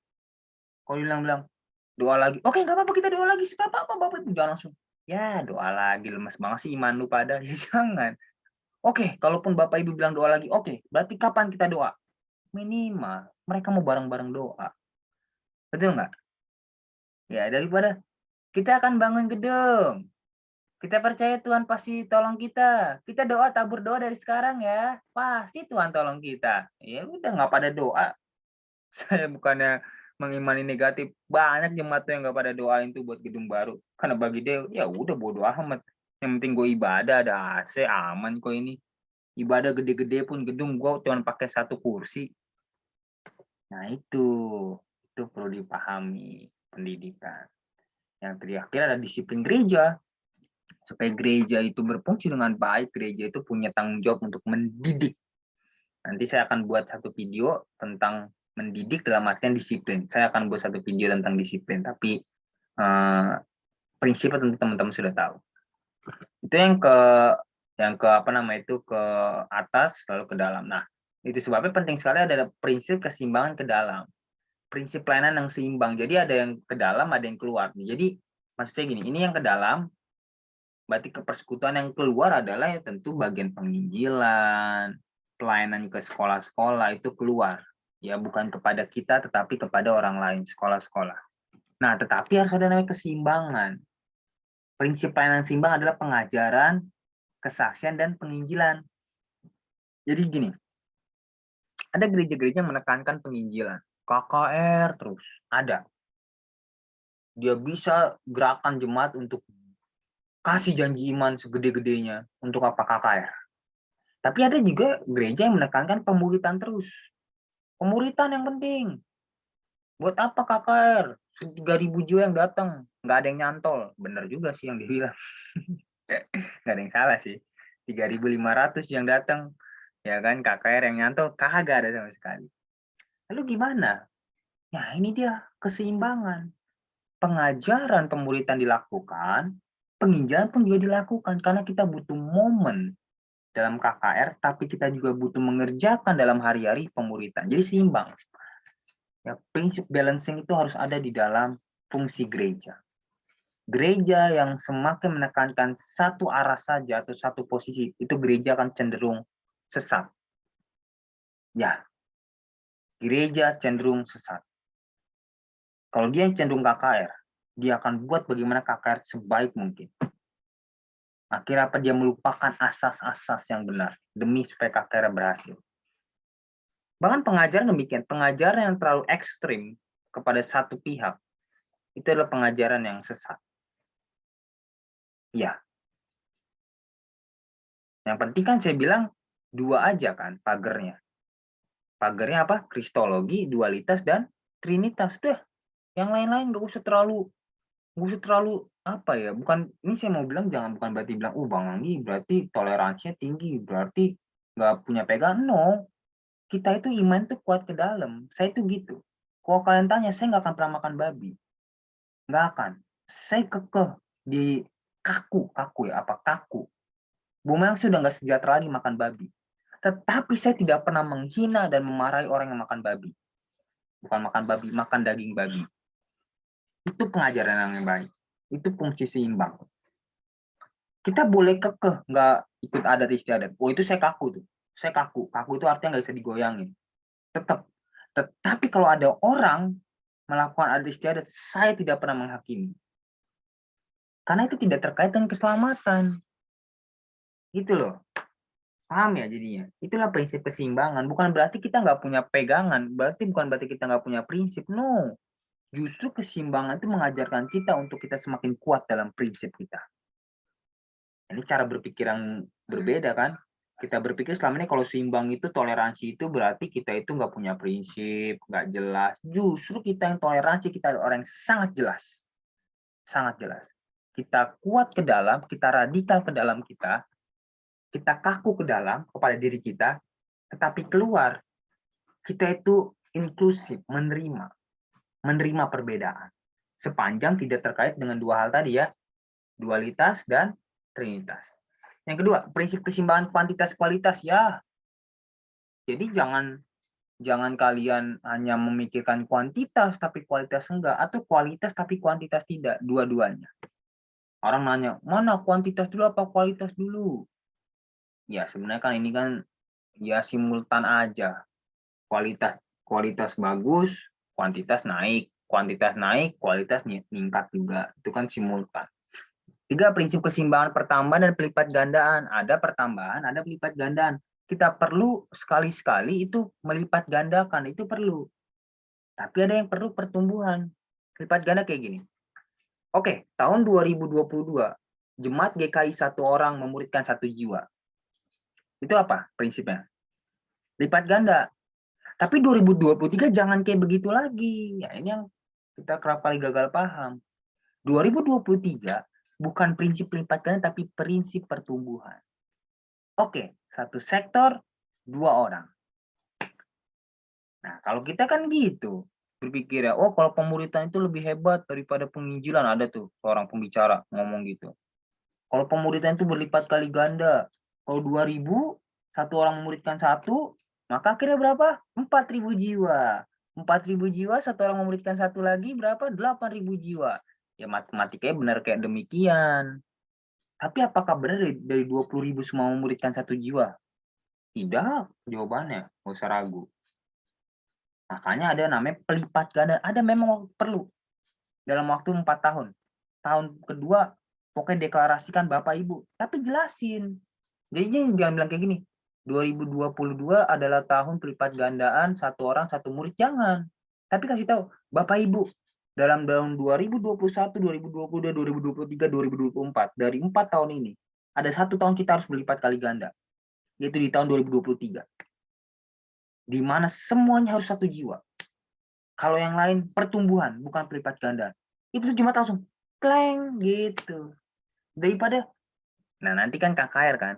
Kalau bilang doa lagi, oke nggak apa-apa kita doa lagi, nggak apa-apa Bapak Ibu, jangan langsung. Ya doa lagi, lemes banget sih iman lu pada, ya jangan. Oke, kalaupun Bapak Ibu bilang doa lagi, oke, berarti kapan kita doa? Minimal, mereka mau bareng-bareng doa. Betul nggak? Ya, daripada kita akan bangun gedung. Kita percaya Tuhan pasti tolong kita. Kita doa, tabur doa dari sekarang ya. Pasti Tuhan tolong kita. Ya udah nggak pada doa. Saya bukannya mengimani negatif, banyak jemaat tuh yang nggak pada doain tuh buat gedung baru. Karena bagi dia, ya udah bodo amat. Yang penting gue ibadah, ada AC, aman kok ini. Ibadah gede-gede pun gedung gue cuma pakai 1 kursi. Nah itu. Itu perlu dipahami pendidikan. Yang terakhir ada disiplin gereja. Supaya gereja itu berfungsi dengan baik, gereja itu punya tanggung jawab untuk mendidik. Nanti saya akan buat satu video tentang mendidik dalam artian disiplin. Saya akan buat satu video tentang disiplin, tapi prinsipnya tentu teman-teman sudah tahu. Itu yang ke apa namanya itu ke atas lalu ke dalam. Nah, itu sebabnya penting sekali ada prinsip keseimbangan ke dalam. Prinsip pelayanan yang seimbang. Jadi ada yang ke dalam, ada yang keluar. Jadi maksudnya gini, ini yang ke dalam, berarti ke persekutuan. Yang keluar adalah ya tentu bagian penginjilan, pelayanan ke sekolah-sekolah itu keluar. Ya bukan kepada kita tetapi kepada orang lain, sekolah-sekolah. Nah, tetapi harus ada namanya keseimbangan. Prinsip pelayanan seimbang adalah pengajaran, kesaksian, dan penginjilan. Jadi gini, ada gereja-gereja yang menekankan penginjilan. KKR terus, ada. Dia bisa gerakan jemaat untuk kasih janji iman segede-gedenya untuk apa KKR. Tapi ada juga gereja yang menekankan pemuritan terus. Pemuritan yang penting. Buat apa KKR? 3.000 jiwa yang datang, nggak ada yang nyantol. Bener juga sih yang dibilang. Nggak ada yang salah sih. 3.500 yang datang, ya kan KKR yang nyantol kagak ada sama sekali. Lalu gimana? Nah ini dia keseimbangan. Pengajaran pemuritan dilakukan, penginjilan pun juga dilakukan karena kita butuh momen dalam KKR, tapi kita juga butuh mengerjakan dalam hari-hari pemuritan. Jadi seimbang. Ya, prinsip balancing itu harus ada di dalam fungsi gereja. Gereja yang semakin menekankan satu arah saja atau satu posisi, itu gereja akan cenderung sesat. Ya, gereja cenderung sesat. Kalau dia yang cenderung KKR, dia akan buat bagaimana KKR sebaik mungkin. Akhirnya apa? Dia melupakan asas-asas yang benar demi supaya KKR berhasil. Bahkan pengajaran demikian, pengajaran yang terlalu ekstrim kepada satu pihak, itu adalah pengajaran yang sesat. Ya. Yang penting kan saya bilang dua aja kan pagernya. Pagernya apa? Kristologi, dualitas, dan trinitas. Udah. Yang lain-lain nggak usah terlalu apa ya? Bukan ini saya mau bilang bukan berarti bilang, Bang Anggi berarti toleransinya tinggi, berarti nggak punya pegangan. No. Kita itu iman tuh kuat ke dalam. Saya itu gitu. Kalau kalian tanya, saya nggak akan pernah makan babi. Nggak akan. Saya kekeh di kaku ya, kaku. Bumeng sudah nggak sejahtera lagi makan babi. Tetapi saya tidak pernah menghina dan memarahi orang yang makan babi. Bukan makan babi, makan daging babi. Itu pengajaran yang baik. Itu fungsi seimbang. Kita boleh kekeh, nggak ikut adat istiadat. Oh itu saya kaku tuh. Saya kaku. Kaku itu artinya nggak bisa digoyangin. Tetap. Tetapi kalau ada orang melakukan adat istiadat, saya tidak pernah menghakimi. Karena itu tidak terkait dengan keselamatan. Gitu loh. Paham ya jadinya? Itulah prinsip keseimbangan. Bukan berarti kita nggak punya pegangan. Bukan berarti kita nggak punya prinsip. No. Justru keseimbangan itu mengajarkan kita untuk kita semakin kuat dalam prinsip kita. Ini cara berpikir yang berbeda kan? Kita berpikir selama ini kalau seimbang itu toleransi itu berarti kita itu nggak punya prinsip, nggak jelas. Justru kita yang toleransi, kita orang yang sangat jelas. Sangat jelas. Kita kuat ke dalam, kita radikal ke dalam kita kaku ke dalam kepada diri kita, tetapi keluar kita itu inklusif, menerima perbedaan. Sepanjang tidak terkait dengan dua hal tadi ya, dualitas dan trinitas. Yang kedua, prinsip keseimbangan kuantitas kualitas ya. Jadi jangan kalian hanya memikirkan kuantitas tapi kualitas enggak, atau kualitas tapi kuantitas tidak, dua-duanya. Orang nanya, mana kuantitas dulu apa kualitas dulu? Ya sebenarnya kan ini kan ya simultan aja. Kualitas bagus, kuantitas naik, kualitas meningkat juga. Itu kan simultan. 3, prinsip keseimbangan pertambahan dan pelipat gandaan. Ada pertambahan, ada pelipat gandaan. Kita perlu sekali-sekali itu melipat gandakan, itu perlu. Tapi ada yang perlu pertumbuhan. Pelipat ganda kayak gini. Oke, tahun 2022, Jemaat GKI 1 orang memuridkan 1 jiwa. Itu apa prinsipnya? Lipat ganda. Tapi 2023 jangan kayak begitu lagi. Ya, ini yang kita kerap kali gagal paham. 2023 bukan prinsip lipat ganda, tapi prinsip pertumbuhan. Oke, satu sektor, 2 orang. Nah, kalau kita kan gitu, berpikir ya, oh kalau pemuritan itu lebih hebat daripada penginjilan. Ada tuh seorang pembicara ngomong gitu. Kalau pemuritan itu berlipat kali ganda. Kalau 2000, satu orang memuridkan satu, maka akhirnya berapa? 4.000 jiwa. 4.000 jiwa, satu orang memuridkan satu lagi, berapa? 8.000 jiwa. Ya matematikanya benar kayak demikian. Tapi apakah benar dari 20.000 semua memuridkan satu jiwa? Tidak, jawabannya. Nggak usah ragu. Makanya ada namanya pelipat ganda. Ada memang perlu. Dalam waktu 4 tahun. Tahun kedua, pokoknya deklarasikan Bapak Ibu. Tapi jelasin. Jadi jangan bilang kayak gini, 2022 adalah tahun pelipat gandaan satu orang satu murid, jangan. Tapi kasih tahu, Bapak Ibu, dalam tahun 2021, 2022, 2023, 2024, dari 4 tahun ini, ada 1 tahun kita harus berlipat kali ganda, yaitu di tahun 2023. Di mana semuanya harus 1 jiwa. Kalau yang lain pertumbuhan, bukan pelipat ganda. Itu cuma langsung, kleng, gitu. Daripada, nah nanti kan KKR kan,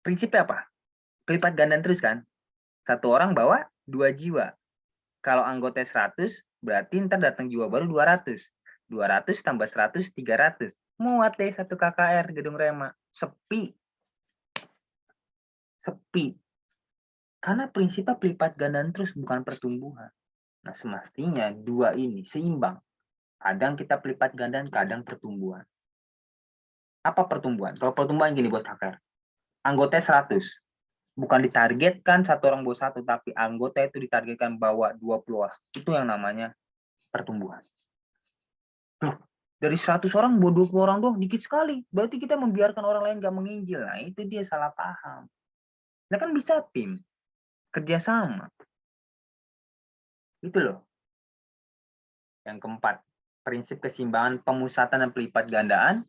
prinsipnya apa? Pelipat gandaan terus kan? Satu orang bawa 2 jiwa. Kalau anggota 100, berarti ntar datang jiwa baru 200. 200 tambah 100, 300. Muat deh satu KKR Gedung Rema. Sepi. Sepi. Karena prinsipnya pelipat gandaan terus, bukan pertumbuhan. Nah, semestinya dua ini seimbang. Kadang kita pelipat gandaan, kadang pertumbuhan. Apa pertumbuhan? Kalau pertumbuhan gini buat KKR. Anggota 100. Bukan ditargetkan satu orang bawa satu, tapi anggota itu ditargetkan bawa 20 orang. Itu yang namanya pertumbuhan. Loh, dari 100 orang bawa 20 orang doang, dikit sekali. Berarti kita membiarkan orang lain gak menginjil. Nah, itu dia salah paham. Nah, kan bisa tim, kerjasama. Itu loh. Yang keempat, prinsip keseimbangan pemusatan dan pelipat gandaan.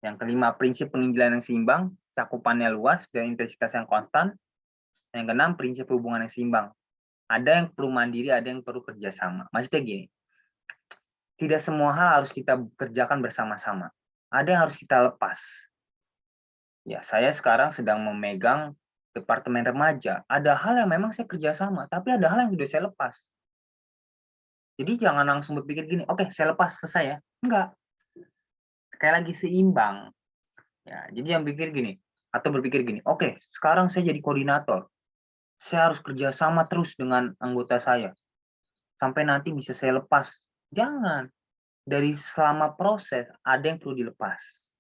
Yang kelima, prinsip penginjilan yang seimbang, cakupannya luas dan intensitas yang konstan. Yang keenam, prinsip hubungan yang seimbang. Ada yang perlu mandiri, ada yang perlu kerjasama. Maksudnya gini, tidak semua hal harus kita kerjakan bersama-sama. Ada yang harus kita lepas. Ya, saya sekarang sedang memegang departemen remaja. Ada hal yang memang saya kerjasama, tapi ada hal yang sudah saya lepas. Jadi jangan langsung berpikir gini, oke, saya lepas, selesai ya. Enggak. Sekali lagi seimbang. Ya, jadi yang pikir gini, atau berpikir gini, oke, sekarang saya jadi koordinator. Saya harus kerjasama terus dengan anggota saya. Sampai nanti bisa saya lepas. Jangan. Dari selama proses, ada yang perlu dilepas.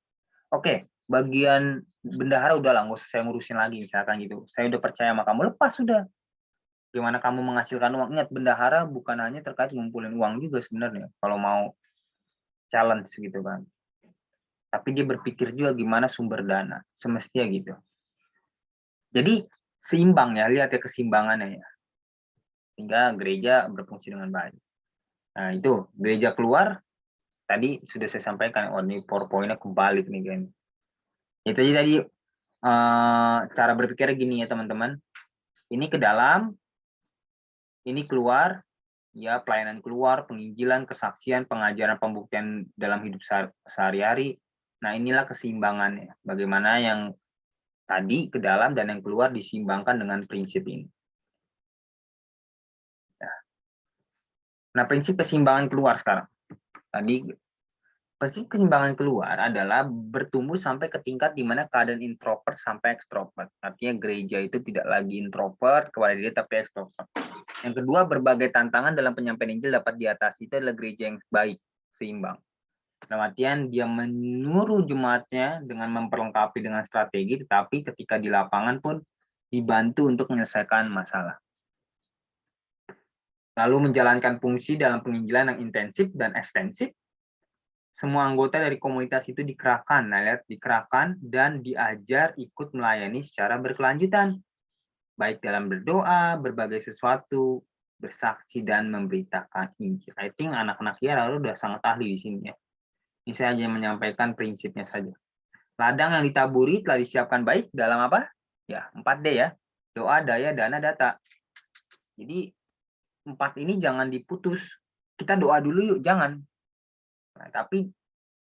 Oke, bagian bendahara udah lah, nggak usah saya ngurusin lagi, misalkan gitu. Saya udah percaya sama kamu, lepas sudah. Gimana kamu menghasilkan uang? Ingat, bendahara bukan hanya terkait ngumpulin uang juga sebenarnya, kalau mau challenge gitu kan. Tapi dia berpikir juga gimana sumber dana, semestinya gitu. Jadi seimbang ya, lihat ya keseimbangannya ya. Sehingga gereja berfungsi dengan baik. Nah itu, gereja keluar, tadi sudah saya sampaikan, oh ini PowerPoint-nya kebalik nih kan. Itu tadi cara berpikirnya gini ya teman-teman. Ini ke dalam, ini keluar, ya pelayanan keluar, penginjilan, kesaksian, pengajaran, pembuktian dalam hidup sehari-hari. Nah inilah keseimbangannya. Bagaimana yang tadi ke dalam dan yang keluar diseimbangkan dengan prinsip ini. Nah prinsip keseimbangan keluar sekarang. Tadi prinsip keseimbangan keluar adalah bertumbuh sampai ke tingkat di mana keadaan introvert sampai ekstrovert. Artinya gereja itu tidak lagi introvert kepada diri tapi ekstrovert. Yang kedua, berbagai tantangan dalam penyampaian Injil dapat diatasi. Itu adalah gereja yang baik, seimbang. Dalam artian dia menyuruh jemaatnya dengan memperlengkapi dengan strategi, tetapi ketika di lapangan pun dibantu untuk menyelesaikan masalah. Lalu menjalankan fungsi dalam penginjilan yang intensif dan ekstensif. Semua anggota dari komunitas itu dikerahkan, nah lihat, dikerahkan dan diajar ikut melayani secara berkelanjutan. Baik dalam berdoa, berbagai sesuatu, bersaksi, dan memberitakan Injil. I think anak-anak ya lalu udah sangat ahli di sini ya. Ini saya hanya menyampaikan prinsipnya saja. Ladang yang ditaburi telah disiapkan baik dalam apa? Ya, 4D ya. doa, daya, dana, data. Jadi 4 ini jangan diputus. Kita doa dulu yuk, jangan. Nah, tapi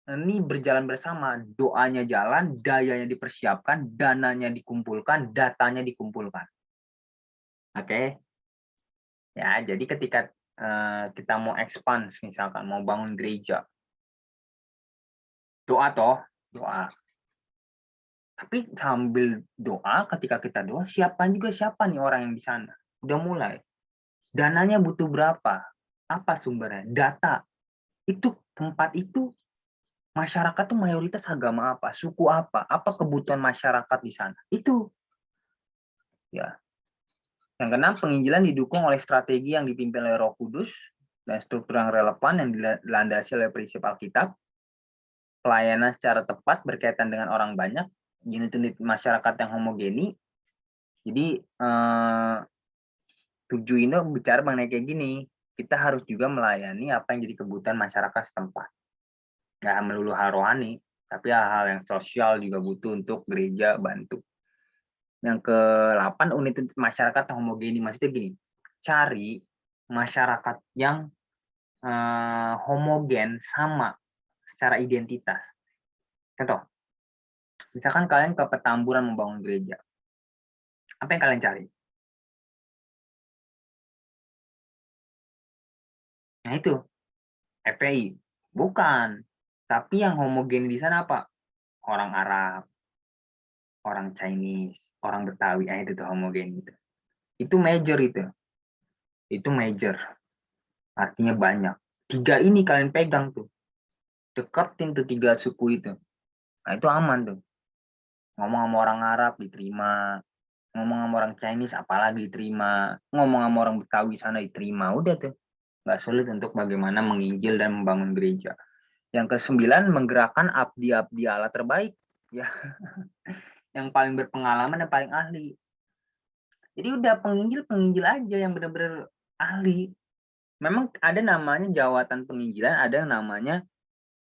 ini berjalan bersama, doanya jalan, dayanya dipersiapkan, dananya dikumpulkan, datanya dikumpulkan. Oke. Ya, jadi ketika kita mau expand, misalkan mau bangun gereja, doa toh, doa. Tapi sambil doa, ketika kita doa, siapkan juga siapa nih orang yang di sana. Udah mulai. Dananya butuh berapa? Apa sumbernya? Data. Itu tempat itu masyarakat tuh mayoritas agama apa? Suku apa kebutuhan masyarakat di sana? Itu ya. Yang keenam, penginjilan didukung oleh strategi yang dipimpin oleh Roh Kudus dan struktur yang relevan yang dilandasi oleh prinsip Alkitab. Pelayanan secara tepat berkaitan dengan orang banyak, unit-unit masyarakat yang homogeni. Jadi 7 ini bicara mengenai kayak gini, kita harus juga melayani apa yang jadi kebutuhan masyarakat setempat. Nggak melulu hal rohani, tapi hal-hal yang sosial juga butuh untuk gereja bantu. Yang ke-8, unit masyarakat yang homogeni. Maksudnya gini, cari masyarakat yang homogen sama secara identitas. Contoh, misalkan kalian ke Petamburan membangun gereja. Apa yang kalian cari? Nah itu, FPI. Bukan. Tapi yang homogen di sana apa? Orang Arab, orang Chinese, orang Betawi. Nah itu tuh homogen gitu. Itu major itu. Itu major. Artinya banyak. 3 ini kalian pegang tuh. Deketin tuh 3 suku itu. Nah itu aman tuh. Ngomong sama orang Arab diterima. Ngomong sama orang Chinese apalagi diterima. Ngomong sama orang Betawi sana diterima. Udah tuh. Nggak sulit untuk bagaimana menginjil dan membangun gereja. Yang ke-9, menggerakkan abdi-abdi Allah terbaik. Ya, yang paling berpengalaman dan paling ahli. Jadi udah penginjil aja yang benar-benar ahli. Memang ada namanya jawatan penginjilan, ada yang namanya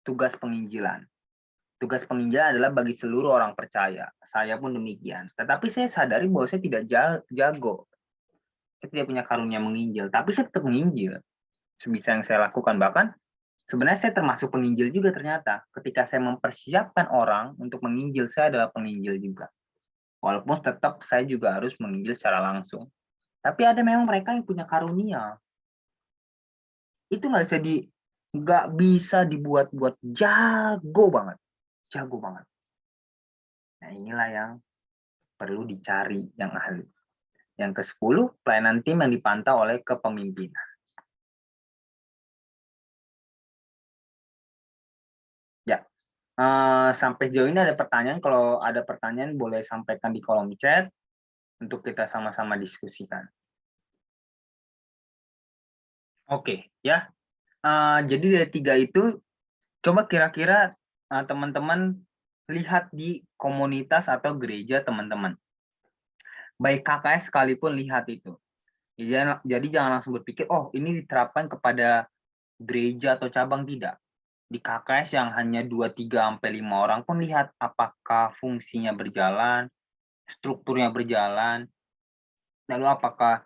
tugas penginjilan. Tugas penginjilan adalah bagi seluruh orang percaya. Saya pun demikian. Tetapi saya sadari bahwa saya tidak jago. Saya tidak punya karunia menginjil, tapi saya tetap menginjil. Sebisa yang saya lakukan. Bahkan sebenarnya saya termasuk penginjil juga ternyata. Ketika saya mempersiapkan orang untuk menginjil, saya adalah penginjil juga. Walaupun tetap saya juga harus menginjil secara langsung. Tapi ada memang mereka yang punya karunia. Itu nggak bisa dibuat-buat, jago banget. Jago banget. Nah inilah yang perlu dicari yang ahli. Yang ke-10, pelayanan tim yang dipantau oleh kepemimpinan. Ya, sampai jauh ini ada pertanyaan. Kalau ada pertanyaan boleh sampaikan di kolom chat untuk kita sama-sama diskusikan. Oke, ya. Jadi dari 3 itu, coba kira-kira teman-teman lihat di komunitas atau gereja teman-teman. Baik KKS sekalipun lihat itu. Jadi jangan langsung berpikir, oh ini diterapkan kepada gereja atau cabang, tidak. Di KKS yang hanya 2, 3, sampai 5 orang pun lihat apakah fungsinya berjalan, strukturnya berjalan, lalu apakah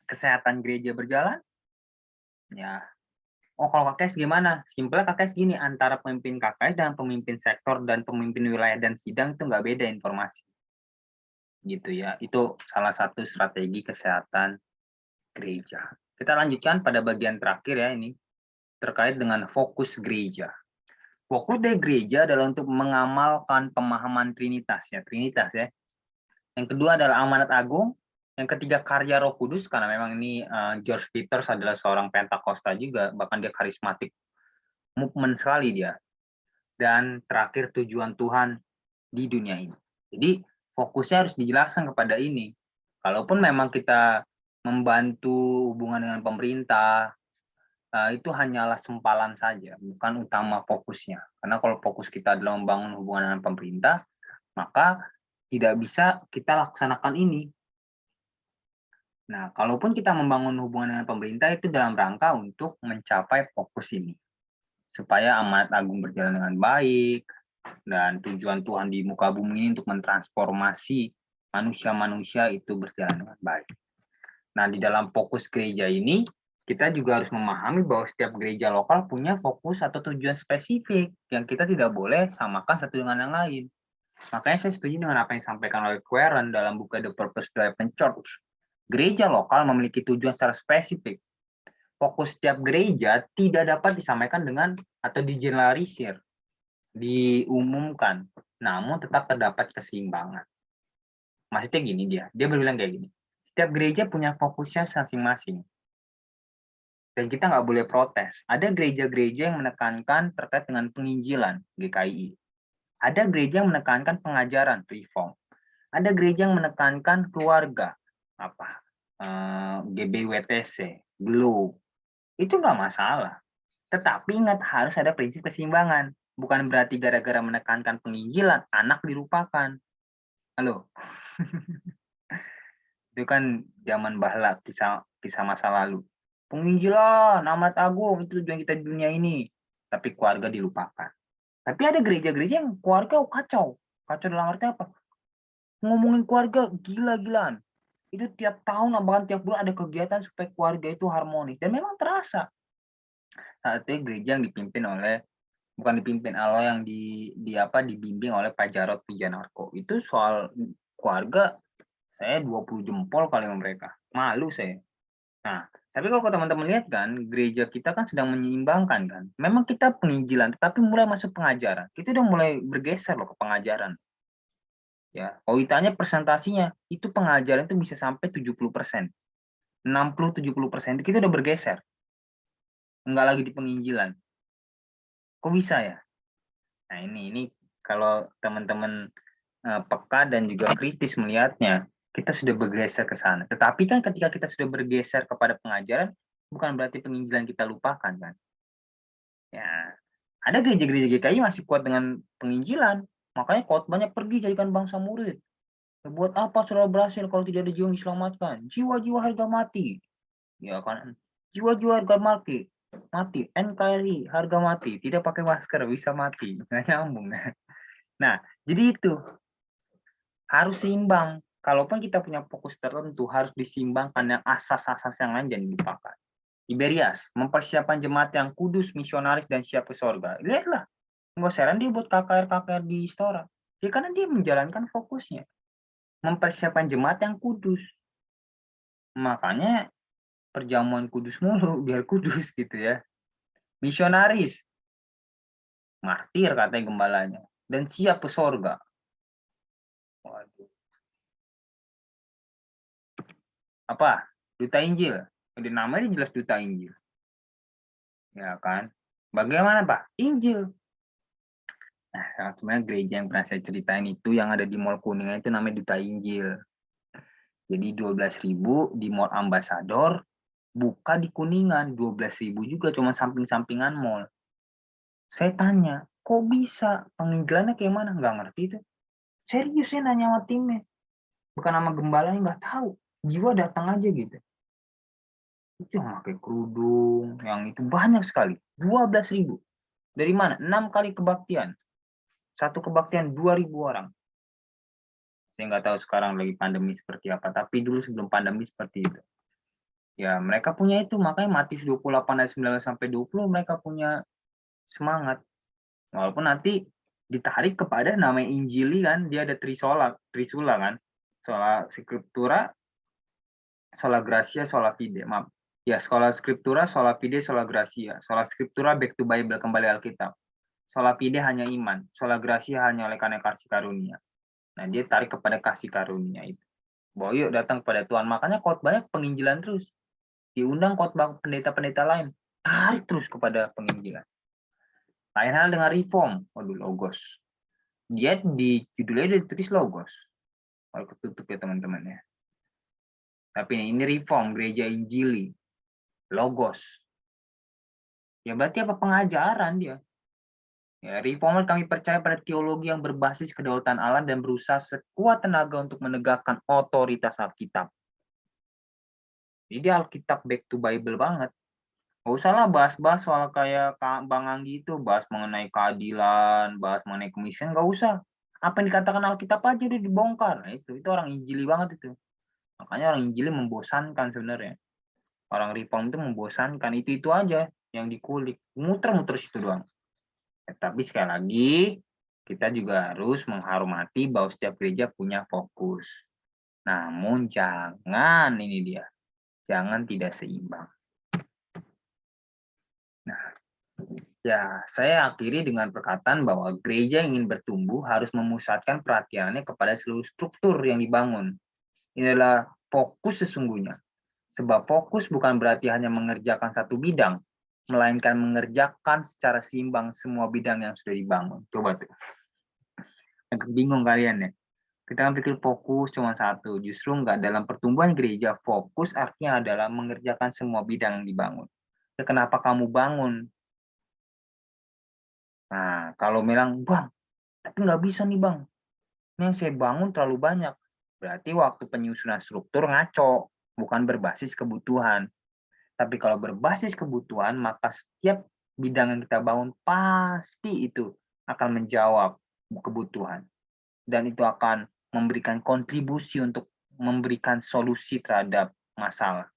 kesehatan gereja berjalan? Ya. Oh kalau KKS gimana? Simpelnya KKS gini, antara pemimpin KKS dan pemimpin sektor dan pemimpin wilayah dan sidang itu nggak beda informasi. Gitu ya. Itu salah satu strategi kesehatan gereja. Kita lanjutkan pada bagian terakhir ya ini, terkait dengan fokus gereja. Fokus dari gereja adalah untuk mengamalkan pemahaman Trinitas ya, Trinitas ya. Yang kedua adalah amanat agung. Yang ketiga karya Roh Kudus, karena memang ini George Peters adalah seorang Pentakosta juga, bahkan dia karismatik, movement sekali dia. Dan terakhir tujuan Tuhan di dunia ini. Jadi fokusnya harus dijelaskan kepada ini. Kalaupun memang kita membantu hubungan dengan pemerintah, itu hanyalah sempalan saja, bukan utama fokusnya. Karena kalau fokus kita adalah membangun hubungan dengan pemerintah, maka tidak bisa kita laksanakan ini. Nah, kalaupun kita membangun hubungan dengan pemerintah itu dalam rangka untuk mencapai fokus ini. Supaya amanat agung berjalan dengan baik, dan tujuan Tuhan di muka bumi ini untuk mentransformasi manusia-manusia itu berjalan dengan baik. Nah, di dalam fokus gereja ini, kita juga harus memahami bahwa setiap gereja lokal punya fokus atau tujuan spesifik yang kita tidak boleh samakan satu dengan yang lain. Makanya saya setuju dengan apa yang disampaikan oleh Quarren dalam buku The Purpose Driven Church. Gereja lokal memiliki tujuan secara spesifik. Fokus setiap gereja tidak dapat disampaikan dengan atau digeneralisir, diumumkan, namun tetap terdapat keseimbangan. Maksudnya gini dia berbilang kayak gini. Setiap gereja punya fokusnya masing-masing. Dan kita nggak boleh protes. Ada gereja-gereja yang menekankan terkait dengan penginjilan, GKI. Ada gereja yang menekankan pengajaran, Reform. Ada gereja yang menekankan keluarga, GBWTC, Glow. Itu nggak masalah. Tetapi ingat, harus ada prinsip keseimbangan. Bukan berarti gara-gara menekankan penginjilan, anak dilupakan. Halo? Itu kan zaman bahla, kisah masa lalu. Penginjilan, amat agung, itu tujuan kita di dunia ini. Tapi keluarga dilupakan. Tapi ada gereja-gereja yang keluarga kacau. Kacau dalam arti apa? Ngomongin keluarga gila-gilaan. Itu tiap tahun, bahkan tiap bulan ada kegiatan supaya keluarga itu harmonis. Dan memang terasa. Saat itu gereja yang dipimpin oleh, bukan dipimpin, Allah yang dibimbing oleh Pak Jarod Wijanarko. Itu soal keluarga, saya 20 jempol kali sama mereka. Malu saya. Nah, tapi kalau teman-teman lihat kan, gereja kita kan sedang menyeimbangkan kan. Memang kita penginjilan, tetapi mulai masuk pengajaran. Kita udah mulai bergeser loh ke pengajaran. Ya, kalau ditanya presentasinya, itu pengajaran itu bisa sampai 70%. 60-70% kita udah bergeser. Enggak lagi di penginjilan. Kok bisa ya? Nah, ini kalau teman-teman peka dan juga kritis melihatnya, kita sudah bergeser ke sana. Tetapi kan ketika kita sudah bergeser kepada pengajaran, bukan berarti penginjilan kita lupakan kan. Ya, ada gereja-gereja GKI masih kuat dengan penginjilan, makanya khotbahnya pergi jadikan bangsa murid. Buat apa saudara berhasil kalau tidak ada jiwa yang diselamatkan? Jiwa-jiwa harga mati. Ya kan? Jiwa-jiwa harga mati. NKRI harga mati. Tidak pakai masker bisa mati. Nggak nyambung. Nah, jadi itu harus seimbang. Kalaupun kita punya fokus tertentu, harus disimbangkan yang asas-asas yang lain jangan dilupakan. Iberias, mempersiapkan jemaat yang kudus, misionaris, dan siap ke sorga. Lihatlah, nggak heran dia buat KKR di Istora. Ya karena dia menjalankan fokusnya. Mempersiapkan jemaat yang kudus. Makanya perjamuan kudus mulu, biar kudus gitu ya. Misionaris, martir katanya gembalanya. Dan siap ke sorga. Waduh. Apa? Duta Injil. Jadi namanya jelas Duta Injil. Ya kan? Bagaimana Pak? Injil. Nah, sebenarnya gereja yang pernah saya ceritain itu yang ada di Mall Kuningan itu namanya Duta Injil. Jadi 12.000 di Mall Ambassador, buka di Kuningan 12.000 juga, cuma samping-sampingan mall. Saya tanya, kok bisa? Penginjilannya kayak mana? Nggak ngerti itu. Serius saya nanya sama timnya. Bukan nama gembalanya, nggak tahu. Jiwa datang aja gitu. Itu yang pakai kerudung, yang itu banyak sekali. 12.000. Dari mana? 6 kali kebaktian. Satu kebaktian 2.000 orang. Saya nggak tahu sekarang lagi pandemi seperti apa, tapi dulu sebelum pandemi seperti itu. Ya, mereka punya itu, makanya Matius 28 ayat 19 sampai 20 mereka punya semangat. Walaupun nanti ditarik kepada nama Injili kan, dia ada Trisula kan. Sola Scriptura, Sola Gracia, Sola Fide. Maaf. Ya, Sola Scriptura, Sola Fide, Sola Gracia. Sola Scriptura back to Bible, kembali Alkitab. Sola Fide hanya iman, Sola Gracia hanya oleh karena kasih karunia. Nah, dia tarik kepada kasih karunia itu. Bahwa yuk datang kepada Tuhan. Makanya khotbahnya penginjilan terus. Diundang khotbah pendeta-pendeta lain. Tarik terus kepada penginjilan. Lain hal dengan reform. Waduh, logos. Dia di judulnya ditulis logos. Kalau ketutup ya teman-teman ya. Tapi ini reform, gereja Injili. Logos. Ya berarti apa? Pengajaran dia. Ya, reformer kami percaya pada teologi yang berbasis kedaulatan Allah dan berusaha sekuat tenaga untuk menegakkan otoritas Alkitab. Jadi Alkitab back to Bible banget. Gak usah lah bahas-bahas soal kayak Bang Anggi itu, bahas mengenai keadilan, bahas mengenai kemiskinan, gak usah. Apa yang dikatakan Alkitab aja udah dibongkar. Nah, itu orang Injili banget itu. Makanya orang Injili membosankan sebenarnya. Orang Reform itu membosankan, itu aja yang dikulik, muter-muter situ doang. Tapi sekali lagi, kita juga harus menghormati bahwa setiap gereja punya fokus. Namun jangan, ini dia, jangan tidak seimbang. Nah, ya, saya akhiri dengan perkataan bahwa gereja yang ingin bertumbuh harus memusatkan perhatiannya kepada seluruh struktur yang dibangun. Ini adalah fokus sesungguhnya. Sebab fokus bukan berarti hanya mengerjakan satu bidang, melainkan mengerjakan secara seimbang semua bidang yang sudah dibangun. Coba tuh. Agak bingung kalian ya. Kita kan pikir fokus cuma satu. Justru enggak, dalam pertumbuhan gereja, fokus artinya adalah mengerjakan semua bidang yang dibangun. Ya, kenapa kamu bangun? Nah, kalau bilang, Bang, tapi nggak bisa nih Bang. Ini yang saya bangun terlalu banyak. Berarti waktu penyusunan struktur ngaco, bukan berbasis kebutuhan. Tapi kalau berbasis kebutuhan, maka setiap bidang yang kita bangun pasti itu akan menjawab kebutuhan. Dan itu akan memberikan kontribusi untuk memberikan solusi terhadap masalah.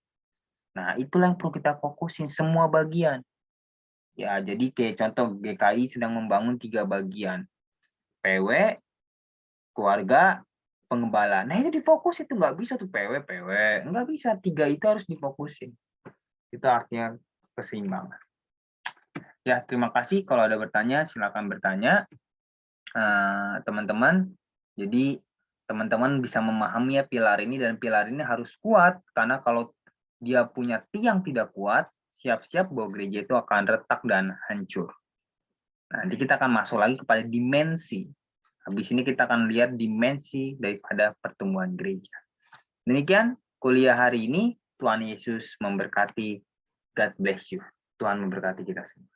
Nah, itulah yang perlu kita fokusin, semua bagian. Ya, jadi kayak contoh GKI sedang membangun 3 bagian. PW, keluarga, pengembala. Nah, itu difokus, itu nggak bisa tuh PW, nggak bisa, 3 itu harus difokusin. Itu artinya keseimbangan. Ya, terima kasih. Kalau ada bertanya, silakan bertanya, teman-teman. Jadi, teman-teman bisa memahami ya pilar ini, dan pilar ini harus kuat, karena kalau dia punya tiang tidak kuat, siap-siap bahwa gereja itu akan retak dan hancur. Nanti kita akan masuk lagi kepada dimensi. Habis ini kita akan lihat dimensi daripada pertumbuhan gereja. Demikian kuliah hari ini. Tuhan Yesus memberkati. God bless you. Tuhan memberkati kita semua.